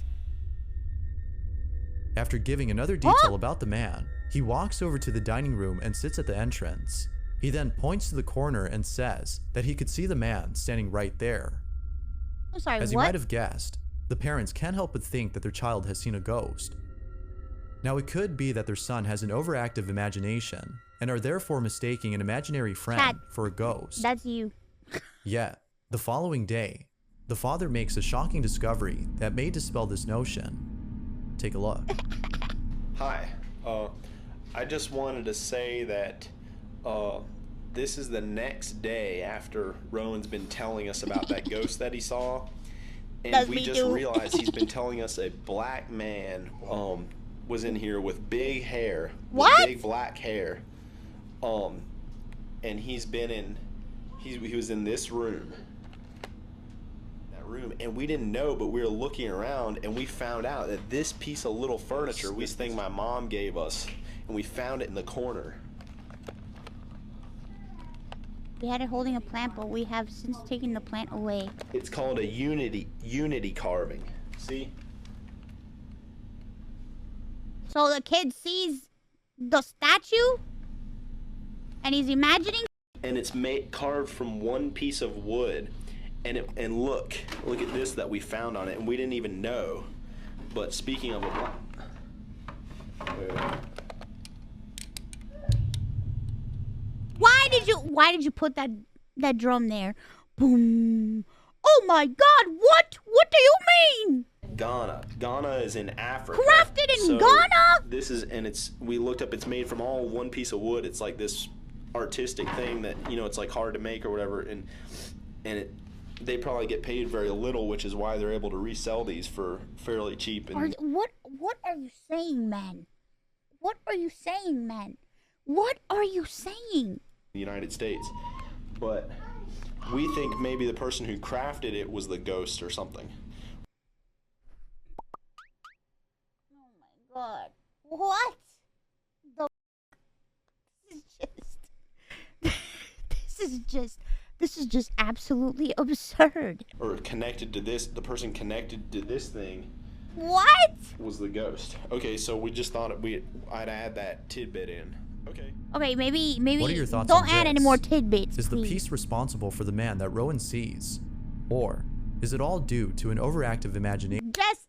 After giving another detail about the man, he walks over to the dining room and sits at the entrance. He then points to the corner and says that he could see the man standing right there. I'm sorry, As you might have guessed, the parents can't help but think that their child has seen a ghost. Now it could be that their son has an overactive imagination and are therefore mistaking an imaginary friend Chad, for a ghost. That's you. Yet, the following day, the father makes a shocking discovery that may dispel this notion. Take a look. Hi, I just wanted to say that this is the next day after Rowan's been telling us about that ghost that he saw, and we just realized he's been telling us a black man was in here with big hair, with big black hair, and he was in this room. And we didn't know, but we were looking around and we found out that this piece of little furniture, this thing my mom gave us, and we found it in the corner. We had it holding a plant, but we have since taken the plant away. It's called a unity carving. See? So the kid sees the statue and he's imagining, And it's carved from one piece of wood. And look at this that we found on it, and we didn't even know. But speaking of why did you put that drum there? Boom. Oh my God, what do you mean? Ghana is in Africa. Crafted in Ghana? We looked up, it's made from all one piece of wood. It's like this artistic thing that, it's like hard to make or whatever, and they probably get paid very little, which is why they're able to resell these for fairly cheap. And What are you saying, man? What are you saying, man? What are you saying? the United States. But we think maybe the person who crafted it was the ghost or something. Oh my god. What? This is just absolutely absurd. Or connected to this, the person connected to this thing. What? Was the ghost. Okay, so we just thought I'd add that tidbit in. Okay. Okay, maybe What are your thoughts don't on add this? any more tidbits. Is the please. piece responsible for the man that Rowan sees? Or is it all due to an overactive imagination? Just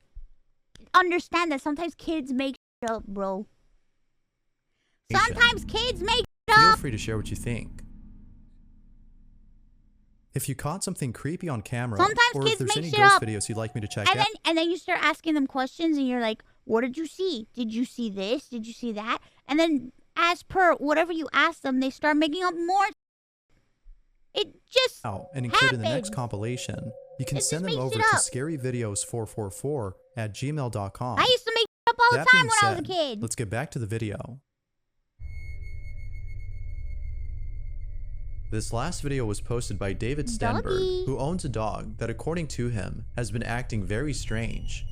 understand that sometimes kids make shit up, bro. Sometimes kids make shit Feel up. free to share what you think. If you caught something creepy on camera, Sometimes or kids if there's make any shit ghost up. videos you'd like me to check And out, then you start asking them questions, and you're like, "What did you see? Did you see this? Did you see that?" And then, as per whatever you ask them, they start making up more. It just and include in the next happens. compilation, you can It send just them makes over it to up. scaryvideos444@gmail.com. I used to make shit up all the That time being when I was a said, kid. let's get back to the video. This last video was posted by David Stenberg, Doggy. who owns a dog that, according to him, has been acting very strange.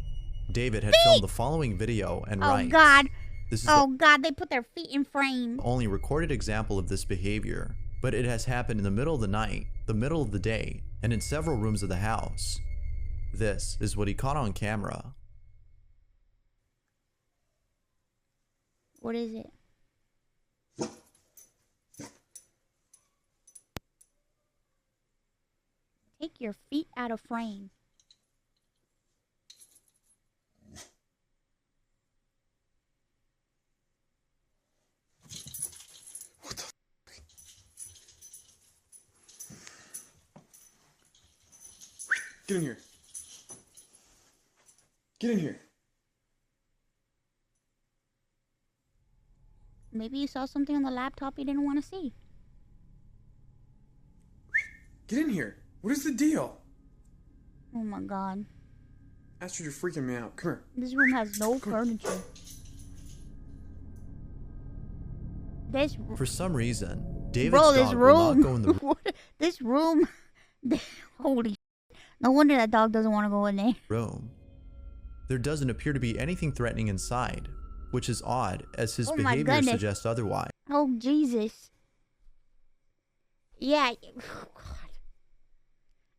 David had filmed the following video and Oh writes, God. "This is Oh God, they put their feet in frame. the only recorded example of this behavior, but it has happened in the middle of the night, the middle of the day, and in several rooms of the house. This is what he caught on camera." What is it? Take your feet out of frame. Get in here. Get in here. Maybe you saw something on the laptop you didn't want to see. Get in here. What is the deal? Oh my God. Astrid, you're freaking me out. Come here. This room has no furniture. For some reason, David's Bro, this dog will room. not go in the What? This room. Holy shit. No wonder that dog doesn't want to go in there. room. There doesn't appear to be anything threatening inside, which is odd as his Oh my behavior goodness. suggests otherwise. Oh Jesus. Yeah. Oh, God.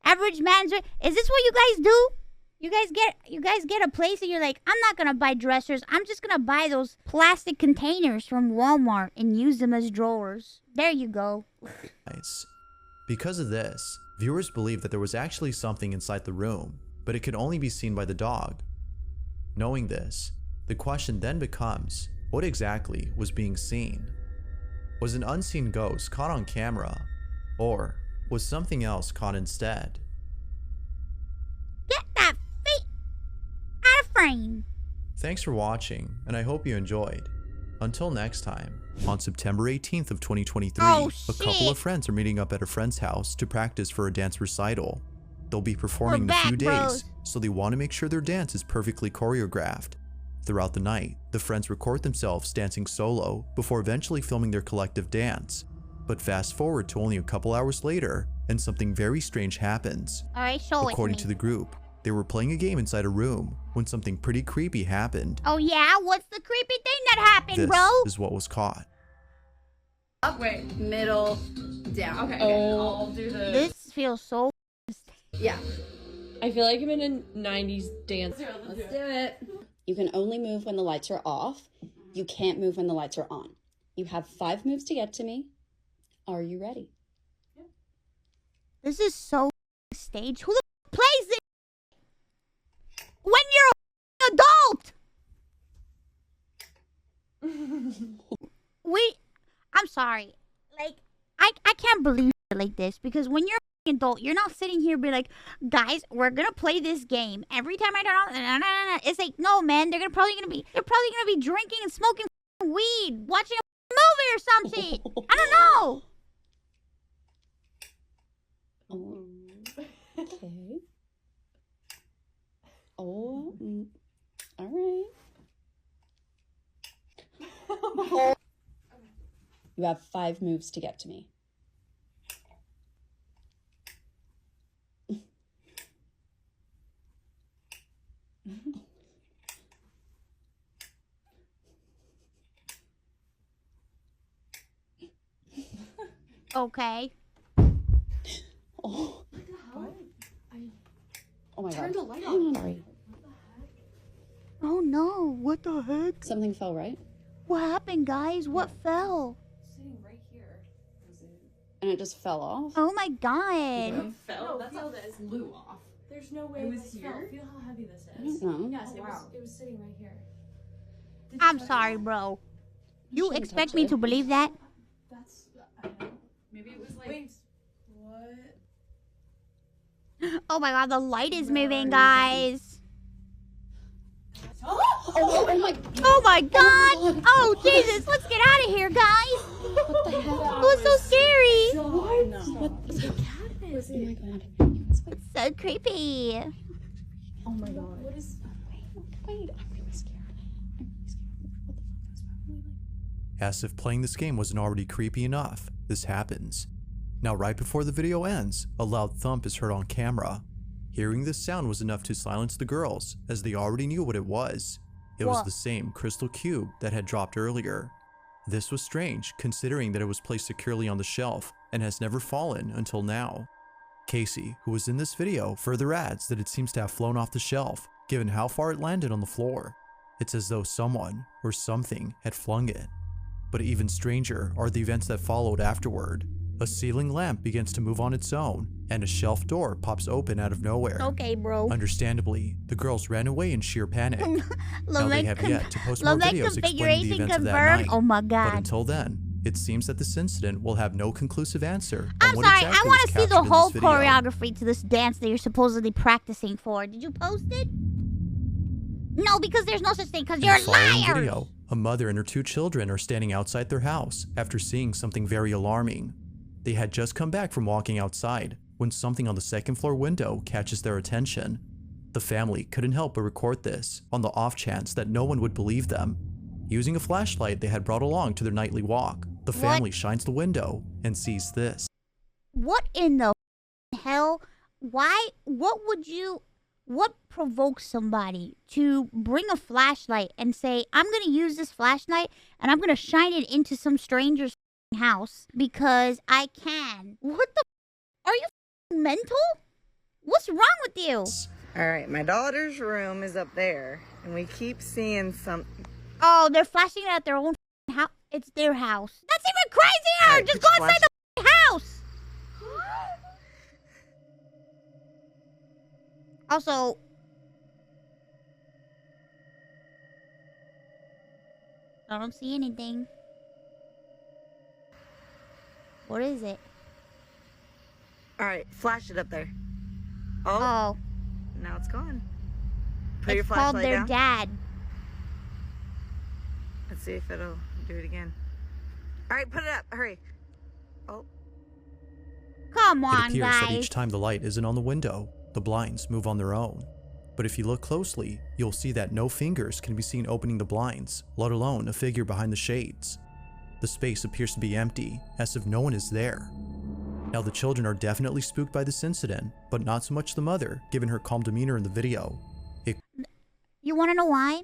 Average man's. Is this what you guys do? You guys get a place and you're like, I'm not gonna buy dressers. I'm just gonna buy those plastic containers from Walmart and use them as drawers. There you go. Because of this, viewers believe that there was actually something inside the room, but it could only be seen by the dog. Knowing this, the question then becomes, what exactly was being seen? Was an unseen ghost caught on camera, or was something else caught instead? Get that feet out of frame. Thanks for watching, and I hope you enjoyed. Until next time, on September 18th of 2023, Oh, a couple shit. of friends are meeting up at a friend's house to practice for a dance recital. They'll be performing in a back, few days, bros. so they want to make sure their dance is perfectly choreographed. Throughout the night, the friends record themselves dancing solo before eventually filming their collective dance. But fast forward to only a couple hours later, and something very strange happens. Alright, show it According to to me. the group, they were playing a game inside a room when something pretty creepy happened. Oh yeah? What's the creepy thing that happened, This bro? is what was caught. Up, wait, middle, down. Okay, I'll do the. This feels so. Yeah. I feel like I'm in a 90s dance. Let's do it. You can only move when the lights are off. You can't move when the lights are on. You have 5 moves to get to me. Are you ready? This is so staged. Who the plays it? When you're an adult. I'm sorry. Like, I can't believe shit like this, because when you're an adult, you're not sitting here be like, guys, we're gonna play this game. Every time I turn on, it's like, no, man, they're probably gonna be drinking and smoking weed, watching a movie or something. I don't know. Okay. Oh, all right. You have 5 moves to get to me. Okay. Oh. What? Oh my Turn god. the light Hang on. on. Sorry. Oh no, what the heck? Something fell, right? What happened, guys? What fell? Sitting right here. And it just fell off? Oh my god. It fell. That's not this. Flew off. There's no way It was this here? fell. Feel how heavy this I is. don't know. Yes, it was sitting right here. I'm sorry, bro. You shouldn't expect touch me it. to believe that? That's. I don't know. Maybe it was like. Wait. What? Oh my god, the light is moving, guys. Oh my god. Oh my god. Oh Jesus, let's get out of here, guys. What the heck? It was so scary. What is it? Was Oh it? my god. It's so creepy. Oh my god. What is. Wait, I'm really scared. I'm really scared. What the fuck? That's probably like. As if playing this game wasn't already creepy enough, this happens. Now right before the video ends, a loud thump is heard on camera. Hearing this sound was enough to silence the girls, as they already knew what it was. It was the same crystal cube that had dropped earlier. This was strange, considering that it was placed securely on the shelf and has never fallen until now. Casey, who was in this video, further adds that it seems to have flown off the shelf, given how far it landed on the floor. It's as though someone or something had flung it. But even stranger are the events that followed afterward. A ceiling lamp begins to move on its own, and a shelf door pops open out of nowhere. Okay, bro. Understandably, the girls ran away in sheer panic. Now they have yet to post more Love videos explaining the events of that confirmed. night. Oh my But god. until then, it seems that this incident will have no conclusive answer on I'm what sorry, exactly I want was to see the captured in whole this video. choreography to this dance that you're supposedly practicing for. Did you post it? No, because there's no such thing, because In you're the a following liar! video, a mother and her 2 children are standing outside their house after seeing something very alarming. They had just come back from walking outside when something on the 2nd floor window catches their attention. The family couldn't help but record this on the off chance that no one would believe them. Using a flashlight they had brought along to their nightly walk, the family shines the window and sees this. What in the hell? Why? What provokes somebody to bring a flashlight and say, I'm going to use this flashlight and I'm going to shine it into some stranger's house because I can? What the? Are you mental? What's wrong with you? All right, my daughter's room is up there, and we keep seeing something. Oh, they're flashing it at their own house. It's their house. That's even crazier! Right, just go inside the house! Also, I don't see anything. What is it? All right, flash it up there. Oh. Now it's gone. Put your It's called flashlight their down. dad. Let's see if it'll do it again. All right, put it up. Hurry. Oh. Come It on, appears guys. that each time the light isn't on the window, the blinds move on their own. But if you look closely, you'll see that no fingers can be seen opening the blinds, let alone a figure behind the shades. The space appears to be empty, as if no one is there. Now the children are definitely spooked by this incident, but not so much the mother, given her calm demeanor in the video. You want to know why?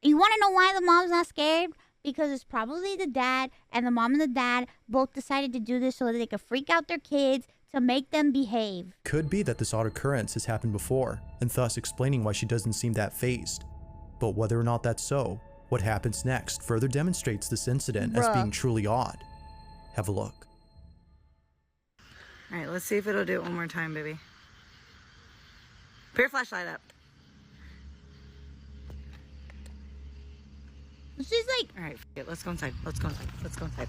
You want to know why the mom's not scared? Because it's probably the dad, and the mom and the dad both decided to do this so that they could freak out their kids to make them behave. Could be that this odd occurrence has happened before, and thus explaining why she doesn't seem that fazed. But whether or not that's so, what happens next further demonstrates this incident as being truly odd. Have a look. All right, let's see if it'll do it one more time, baby. Put your flashlight up. She's like... All right, let's go inside. Let's go inside. Let's go inside.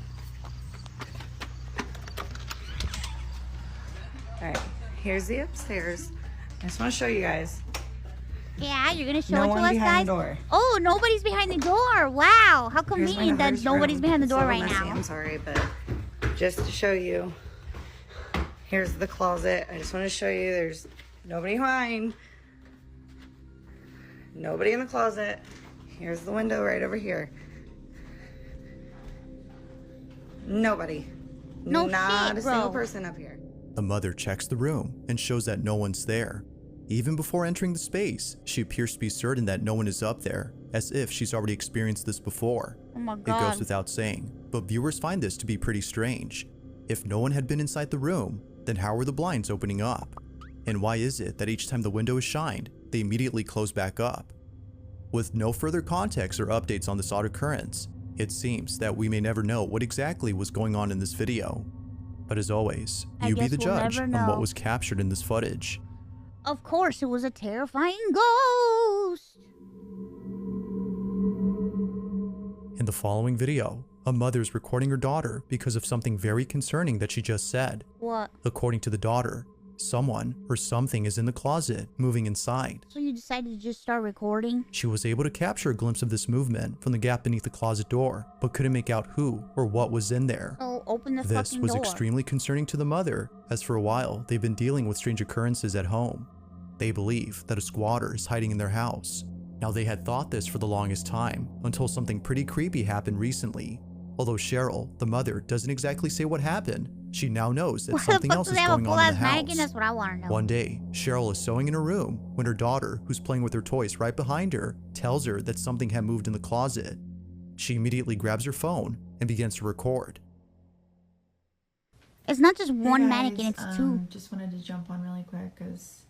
All right, here's the upstairs. I just want to show you guys. Yeah, you're going to show No it to one us, behind guys? the door. Oh, nobody's behind the door. Wow, how Here's my convenient that daughter's nobody's room. behind the It's door a right little messy, now. I'm sorry, but just to show you, here's the closet. I just want to show you there's Nobody whine. Nobody in the closet. Here's the window right over here. Nobody. No Not shit, a single bro. person up here. The mother checks the room and shows that no one's there. Even before entering the space, she appears to be certain that no one is up there, as if she's already experienced this before. Oh my It god. goes without saying, but viewers find this to be pretty strange. If no one had been inside the room, then how were the blinds opening up? And why is it that each time the window is shined, they immediately close back up? With no further context or updates on this odd occurrence, it seems that we may never know what exactly was going on in this video. But as always, I you be guess the we'll judge never on what know. was captured in this footage. Of course, it was a terrifying ghost. In the following video, a mother is recording her daughter because of something very concerning that she just said. What? According to the daughter, someone or something is in the closet, moving inside. So you decided to just start recording? She was able to capture a glimpse of this movement from the gap beneath the closet door, but couldn't make out who or what was in there. Oh, open the This fucking was door. extremely concerning to the mother, as for a while they've been dealing with strange occurrences at home. They believe that a squatter is hiding in their house. Now they had thought this for the longest time, until something pretty creepy happened recently. Although Cheryl, the mother, doesn't exactly say what happened, she now knows that Why the something fuck else do is they have a going on in full-ass the mannequin? house. That's what I want to know. One day, Cheryl is sewing in her room when her daughter, who's playing with her toys right behind her, tells her that something had moved in the closet. She immediately grabs her phone and begins to record. It's not just Hey one guys, mannequin, it's two. Just wanted to jump on really quick because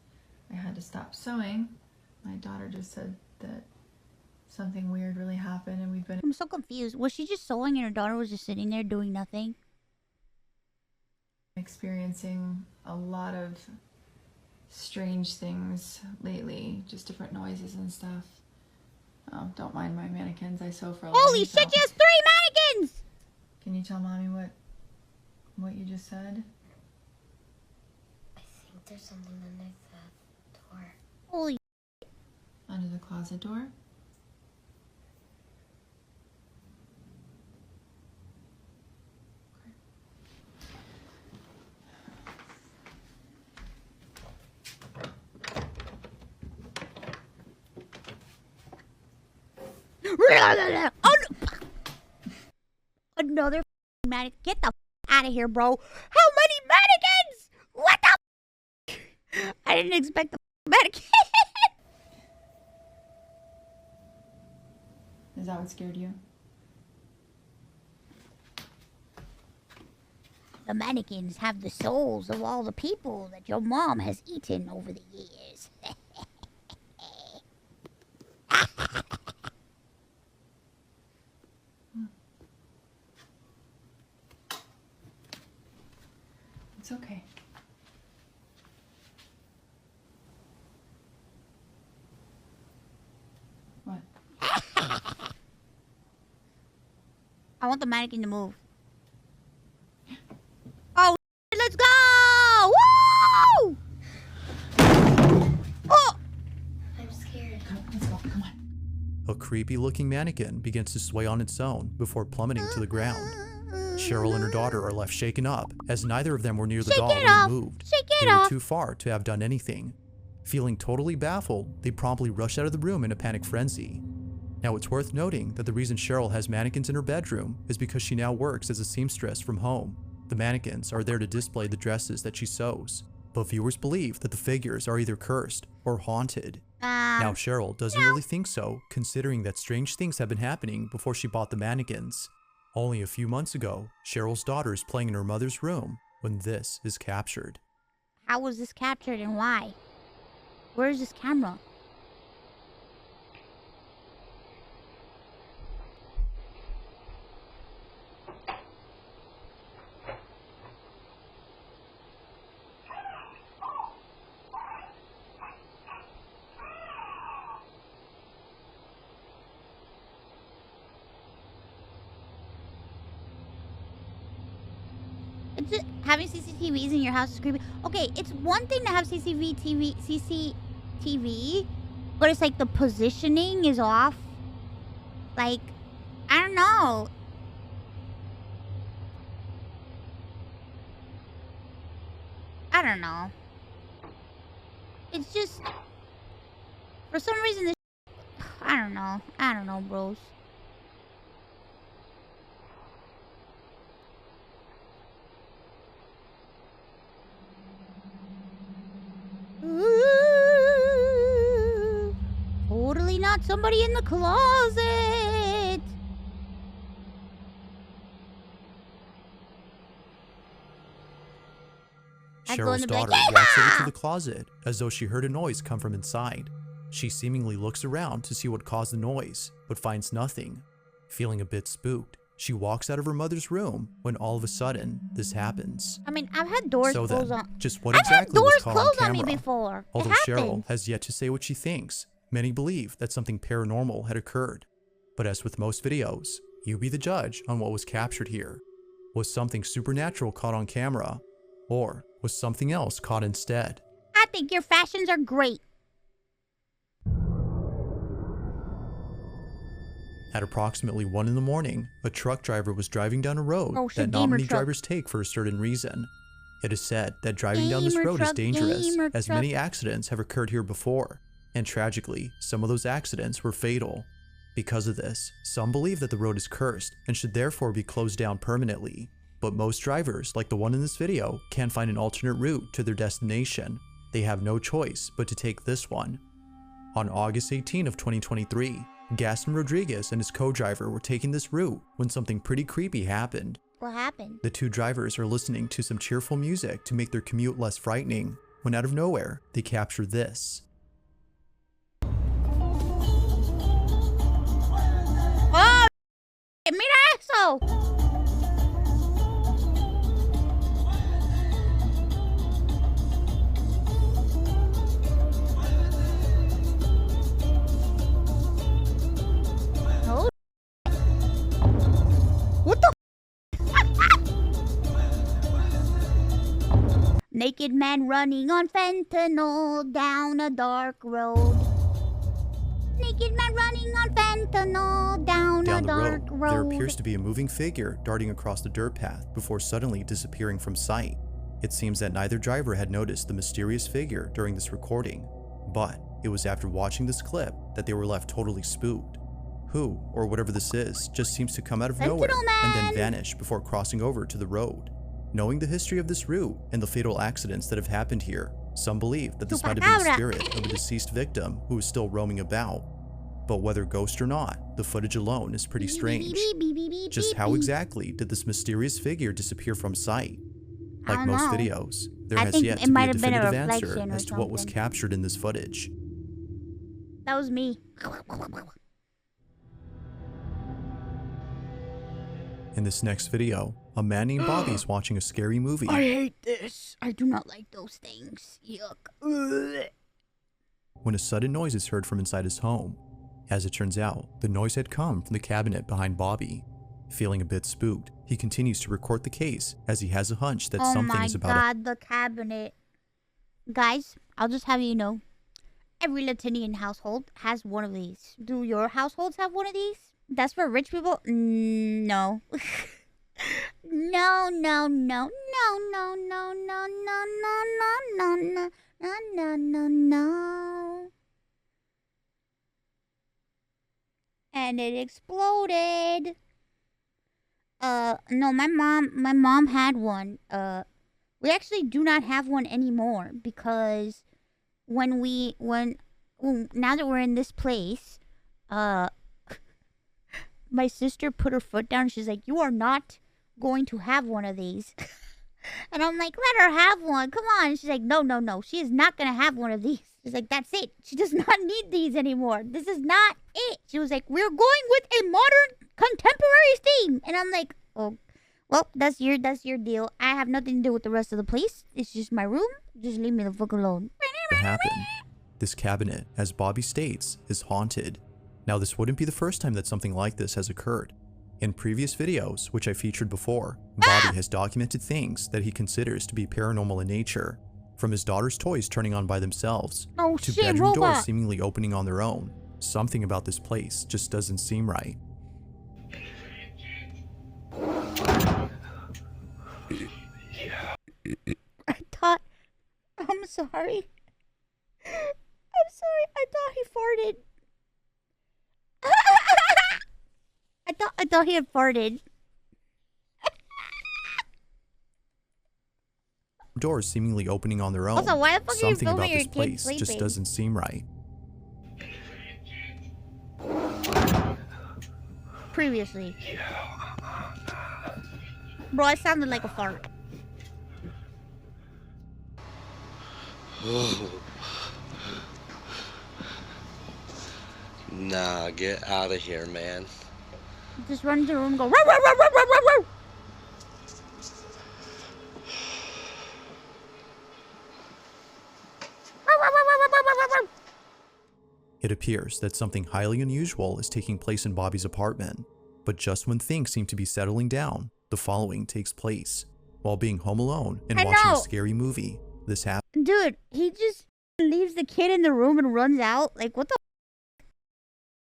I had to stop sewing. My daughter just said that something weird really happened and we've been I'm so confused. Was she just sewing and her daughter was just sitting there doing nothing? experiencing a lot of strange things lately, just different noises and stuff. Oh, don't mind my mannequins. I sew for a Holy living, shit, so- she has 3 mannequins! Can you tell mommy what you just said? I think there's something under the door. Holy Under the closet door? Another mannequin. Get the out of here, bro. How many mannequins? What the I didn't expect the mannequin. Is that what scared you? The mannequins have the souls of all the people that your mom has eaten over the years. It's okay. What? I want the mannequin to move. Oh, let's go! Woo! Oh! I'm scared. Let's go. Come on. A creepy looking mannequin begins to sway on its own before plummeting to the ground. Cheryl and her daughter are left shaken up, as neither of them were near the Shake doll it when off. it moved. Shake it They were off. too far to have done anything. Feeling totally baffled, they promptly rush out of the room in a panic frenzy. Now it's worth noting that the reason Cheryl has mannequins in her bedroom is because she now works as a seamstress from home. The mannequins are there to display the dresses that she sews, but viewers believe that the figures are either cursed or haunted. Now Cheryl doesn't really think so, considering that strange things have been happening before she bought the mannequins. Only a few months ago, Cheryl's daughter is playing in her mother's room when this is captured. How was this captured and why? Where is this camera? Having CCTVs in your house is creepy. Okay, it's one thing to have CCTV, but it's like the positioning is off. Like, I don't know. I don't know. It's just, for some reason, this. I don't know. I don't know, bros. Ooh, totally not somebody in the closet. Cheryl's daughter walks over to the closet as though she heard a noise come from inside. She seemingly looks around to see what caused the noise, but finds nothing. Feeling a bit spooked, she walks out of her mother's room when all of a sudden this happens. I mean, I've had doors So closed then, on. just what I've exactly had was doors caught on closed on camera? me before. Although It Cheryl happens. has yet to say what she thinks, many believe that something paranormal had occurred. But as with most videos, you be the judge on what was captured here. Was something supernatural caught on camera? Or was something else caught instead? I think your fashions are great. At approximately 1 in the morning, a truck driver was driving down a road Oh, shit, that not gamer many truck. drivers take for a certain reason. It is said that driving down this Gamer road is truck, dangerous, gamer as truck. many accidents have occurred here before, and tragically, some of those accidents were fatal. Because of this, some believe that the road is cursed and should therefore be closed down permanently. But most drivers, like the one in this video, can't find an alternate route to their destination. They have no choice but to take this one. On August 18 of 2023, Gaston Rodriguez and his co-driver were taking this route when something pretty creepy happened. What happened? The two drivers are listening to some cheerful music to make their commute less frightening, when out of nowhere, they capture this. Oh, mira eso. Oh. What the? Naked man running on fentanyl down a dark road. Naked man running on fentanyl down a Down the dark road, there road. appears to be a moving figure darting across the dirt path before suddenly disappearing from sight. It seems that neither driver had noticed the mysterious figure during this recording, but it was after watching this clip that they were left totally spooked. Who, or whatever this is, just seems to come out of nowhere and then vanish before crossing over to the road. Knowing the history of this route and the fatal accidents that have happened here, some believe that this might have been the spirit of a deceased victim who is still roaming about. But whether ghost or not, the footage alone is pretty strange. Just how exactly did this mysterious figure disappear from sight? Like don't most know. videos, there I has think yet it to be might a have been a definitive answer reflection or as to what was something. captured in this footage. That was me. In this next video, a man named Bobby is watching a scary movie. I hate this. I do not like those things. Yuck. Ugh. When a sudden noise is heard from inside his home. As it turns out, the noise had come from the cabinet behind Bobby. Feeling a bit spooked, he continues to record the case as he has a hunch that something is about Oh my god, the cabinet. Guys, I'll just have you know, every Latinian household has one of these. Do your households have one of these? That's for rich people? No. No, no, no, no, no, no, no, no, no, no, no, no, no, no, no. And it exploded. No, my mom had one. We actually do not have one anymore because now that we're in this place, my sister put her foot down. She's like, "You are not going to have one of these." And I'm like, "Let her have one. Come on." And she's like, "No, no, no. She is not going to have one of these." She's like, "That's it. She does not need these anymore. This is not it." She was like, "We're going with a modern contemporary theme." And I'm like, "Oh, well, that's your deal. I have nothing to do with the rest of the place. It's just my room. Just leave me the fuck alone." What happened? This cabinet, as Bobby states, is haunted. Now, this wouldn't be the first time that something like this has occurred. In previous videos, which I featured before, Bobby has documented things that he considers to be paranormal in nature, from his daughter's toys turning on by themselves, Oh, to shit, bedroom doors robot. seemingly opening on their own. Something about this place just doesn't seem right. I thought, I'm sorry. I thought he had farted. Doors seemingly opening on their own. Also, why the fuck are you Something filming about your this kid place sleeping? just doesn't seem right. Previously. Bro, I sounded like a fart. Nah, get out of here, man. Just run into the room and go, row, row, row, row, row, row, row. It appears that something highly unusual is taking place in Bobby's apartment. But just when things seem to be settling down, the following takes place. While being home alone and watching a scary movie, this happens. Dude, he just leaves the kid in the room and runs out. Like, what the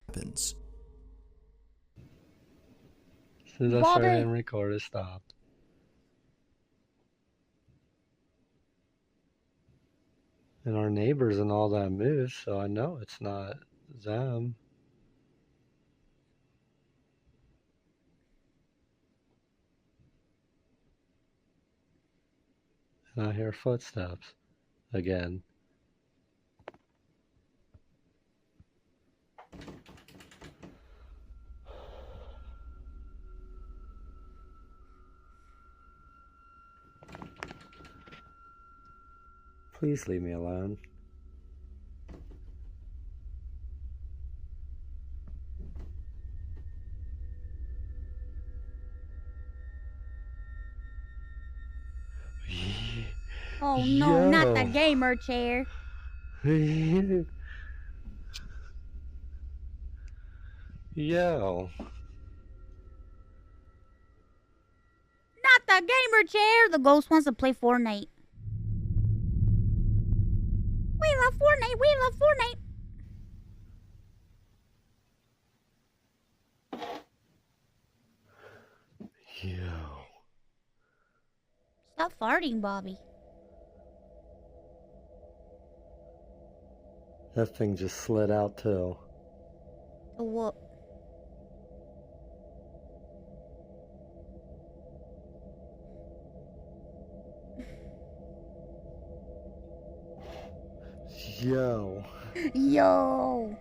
Happens. As soon as I started hitting record, it stopped. And our neighbors and all that moved, so I know it's not them. And I hear footsteps again. Please leave me alone. Oh no, not the gamer chair. Yo. Not the gamer chair. The ghost wants to play Fortnite. We love Fortnite. We love Fortnite. Yo. Stop farting, Bobby. That thing just slid out too. The what? Yo. Yo.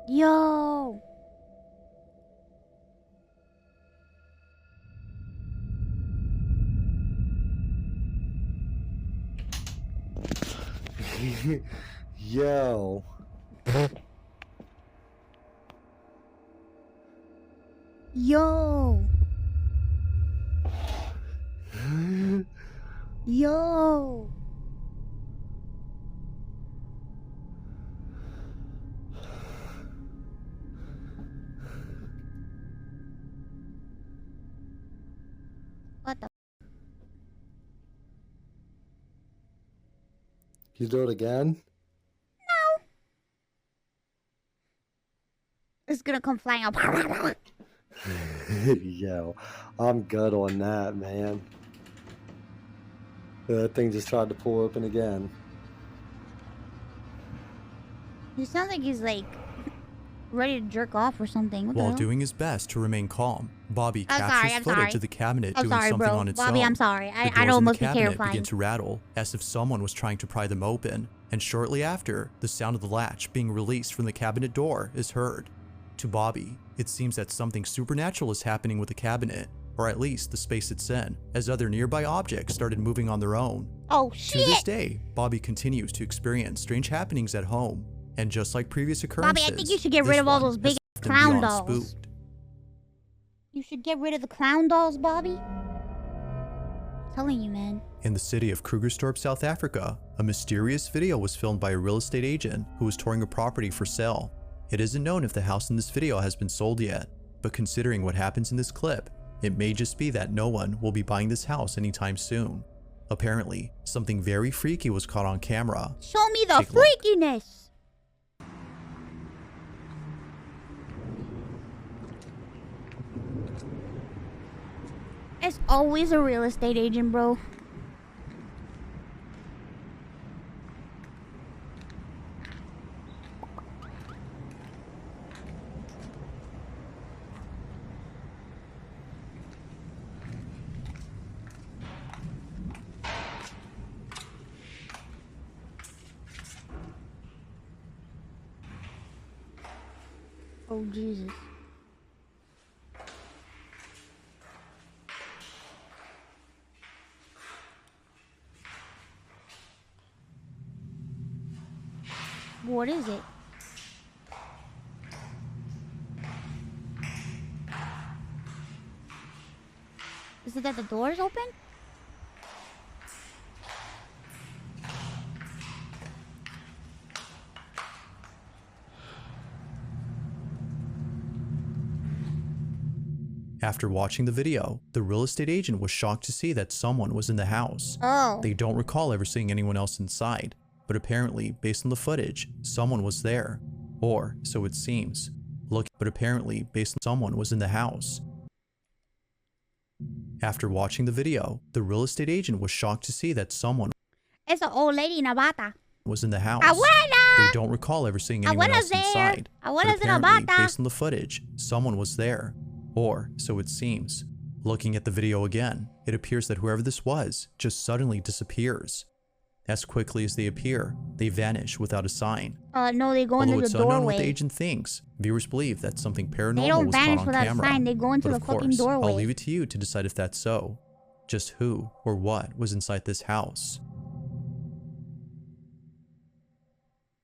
Yo. Yo. Yo. Yo. What the? You do it again? No. It's gonna come flying up. Yo, I'm good on that, man. That thing just tried to pull open again. He sounds like he's like ready to jerk off or something. What the While hell? doing his best to remain calm, Bobby I'm captures sorry, I'm footage sorry. of the cabinet I'm doing sorry, something bro. on its Bobby, own. I'm sorry. The I'd doors in almost the be cabinet terrified. begin to rattle as if someone was trying to pry them open, and shortly after, the sound of the latch being released from the cabinet door is heard. To Bobby, it seems that something supernatural is happening with the cabinet, or at least the space it's in, as other nearby objects started moving on their own. Oh To shit! this day, Bobby continues to experience strange happenings at home, and just like previous occurrences, Bobby, I think you should get rid this of all one those big has left him clown beyond dolls. spooked. You should get rid of the clown dolls, Bobby. I'm telling you, man. In the city of Krugerstorp, South Africa, a mysterious video was filmed by a real estate agent who was touring a property for sale. It isn't known if the house in this video has been sold yet, but considering what happens in this clip, it may just be that no one will be buying this house anytime soon. Apparently, something very freaky was caught on camera. Show me the Take a look. freakiness. It's always a real estate agent, bro. Oh, Jesus. What is it? Is it that the door's open? After watching the video, the real estate agent was shocked to see that someone was in the house. Oh. They don't recall ever seeing anyone else inside, but apparently, based on the footage, someone was there. Or, so it seems. But apparently, based on someone was in the house. After watching the video, the real estate agent was shocked to see that someone It's an old lady in a bata. was in the house. Abuela! They don't recall ever seeing anyone else inside. But Abuela's in a apparently, bata. based on the footage, someone was there. Or, so it seems. Looking at the video again, it appears that whoever this was just suddenly disappears. As quickly as they appear, they vanish without a sign. No, they go into Although the it's unknown what doorway. the agent thinks, viewers believe that something They paranormal don't was caught vanish on without camera. a sign. They go into But the of fucking course, doorway. I'll leave it to you to decide if that's so. Just who or what was inside this house.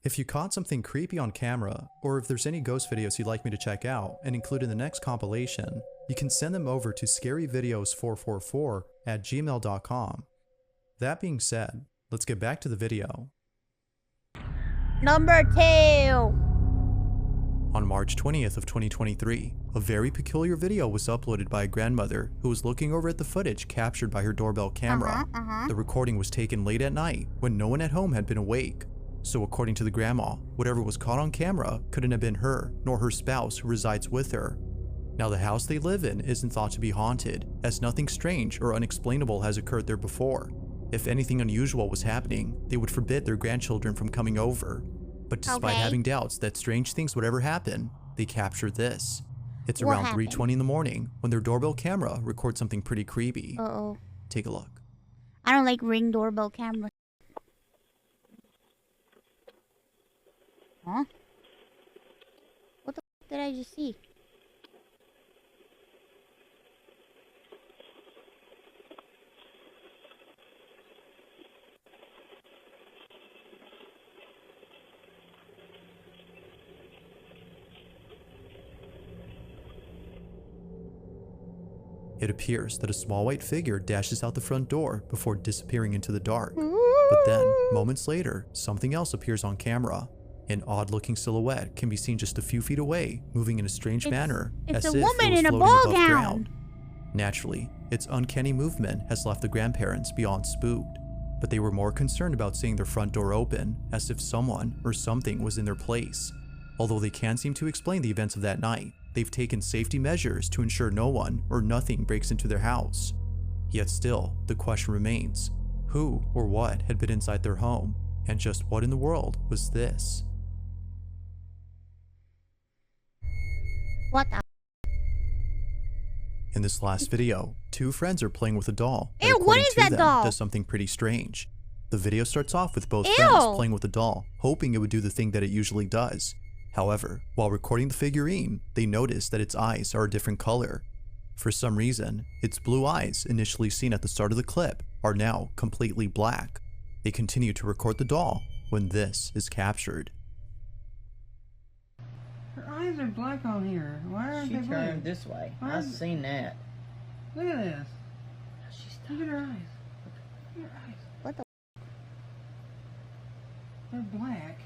If you caught something creepy on camera, or if there's any ghost videos you'd like me to check out and include in the next compilation, you can send them over to scaryvideos444@gmail.com. That being said, let's get back to the video. Number 2. On March 20th of 2023, a very peculiar video was uploaded by a grandmother who was looking over at the footage captured by her doorbell camera. The recording was taken late at night when no one at home had been awake. So according to the grandma, whatever was caught on camera couldn't have been her nor her spouse who resides with her. Now the house they live in isn't thought to be haunted, as nothing strange or unexplainable has occurred there before. If anything unusual was happening, they would forbid their grandchildren from coming over. But despite having doubts that strange things would ever happen, they captured this. It's What around happened? 3:20 in the morning when their doorbell camera records something pretty creepy. Uh-oh. Take a look. I don't like Ring doorbell cameras. Huh? What the f did I just see? It appears that a small white figure dashes out the front door before disappearing into the dark. But then, moments later, something else appears on camera. An odd-looking silhouette can be seen just a few feet away, moving in a strange manner, it's as a if woman it was in a floating ball above gown. ground. Naturally, its uncanny movement has left the grandparents beyond spooked, but they were more concerned about seeing their front door open, as if someone or something was in their place. Although they can't seem to explain the events of that night, they've taken safety measures to ensure no one or nothing breaks into their house. Yet still, the question remains, who or what had been inside their home, and just what in the world was this? What the? In this last video, two friends are playing with a doll. Ew, what according is to that them, doll? does something pretty strange. The video starts off with both Ew. friends playing with the doll, hoping it would do the thing that it usually does. However, while recording the figurine, they notice that its eyes are a different color. For some reason, its blue eyes, initially seen at the start of the clip, are now completely black. They continue to record the doll when this is captured. Her eyes are black on here. Why aren't they She blue? turned this way. Why I've is- seen that. Look at this. Look at her eyes. Look at her eyes. What the? They're black.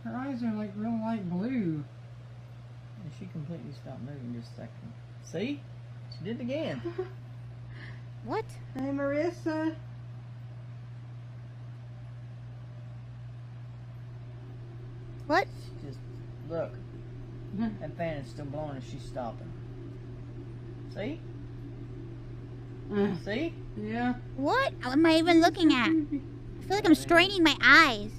Her eyes are like real light blue. And she completely stopped moving just a second. See? She did it again. What? Hey, Marissa. What? Just look. That fan is still blowing and she's stopping. See? See? Yeah. What am I even looking at? I feel like I'm straining my eyes.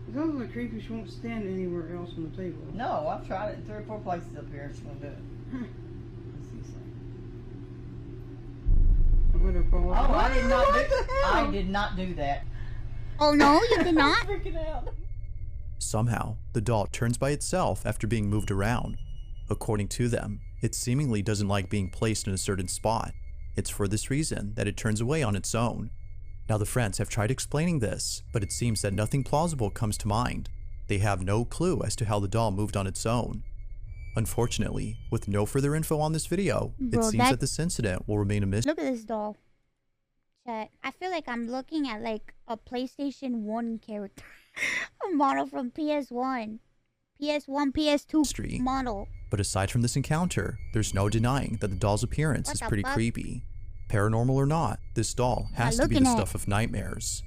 Those are creepy. She won't stand anywhere else on the table. No, I've tried it in 3 or 4 places up here and she won't do it. Let's see something. Oh, I did not do I did not do that. Oh no, you did not? Freaking out. Somehow, the doll turns by itself after being moved around. According to them, it seemingly doesn't like being placed in a certain spot. It's for this reason that it turns away on its own. Now the friends have tried explaining this, but it seems that nothing plausible comes to mind. They have no clue as to how the doll moved on its own. Unfortunately, with no further info on this video, it seems that this incident will remain a mystery. Look at this doll. Chat. I feel like I'm looking at like a PlayStation 1 character. A model from PS1. PS1, PS2 model. But aside from this encounter, there's no denying that the doll's appearance is pretty creepy. Paranormal or not, this doll has to be the stuff of nightmares.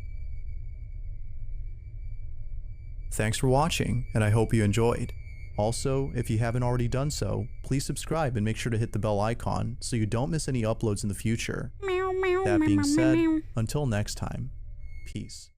Thanks for watching, and I hope you enjoyed. Also, if you haven't already done so, please subscribe and make sure to hit the bell icon so you don't miss any uploads in the future. That being said, until next time, peace.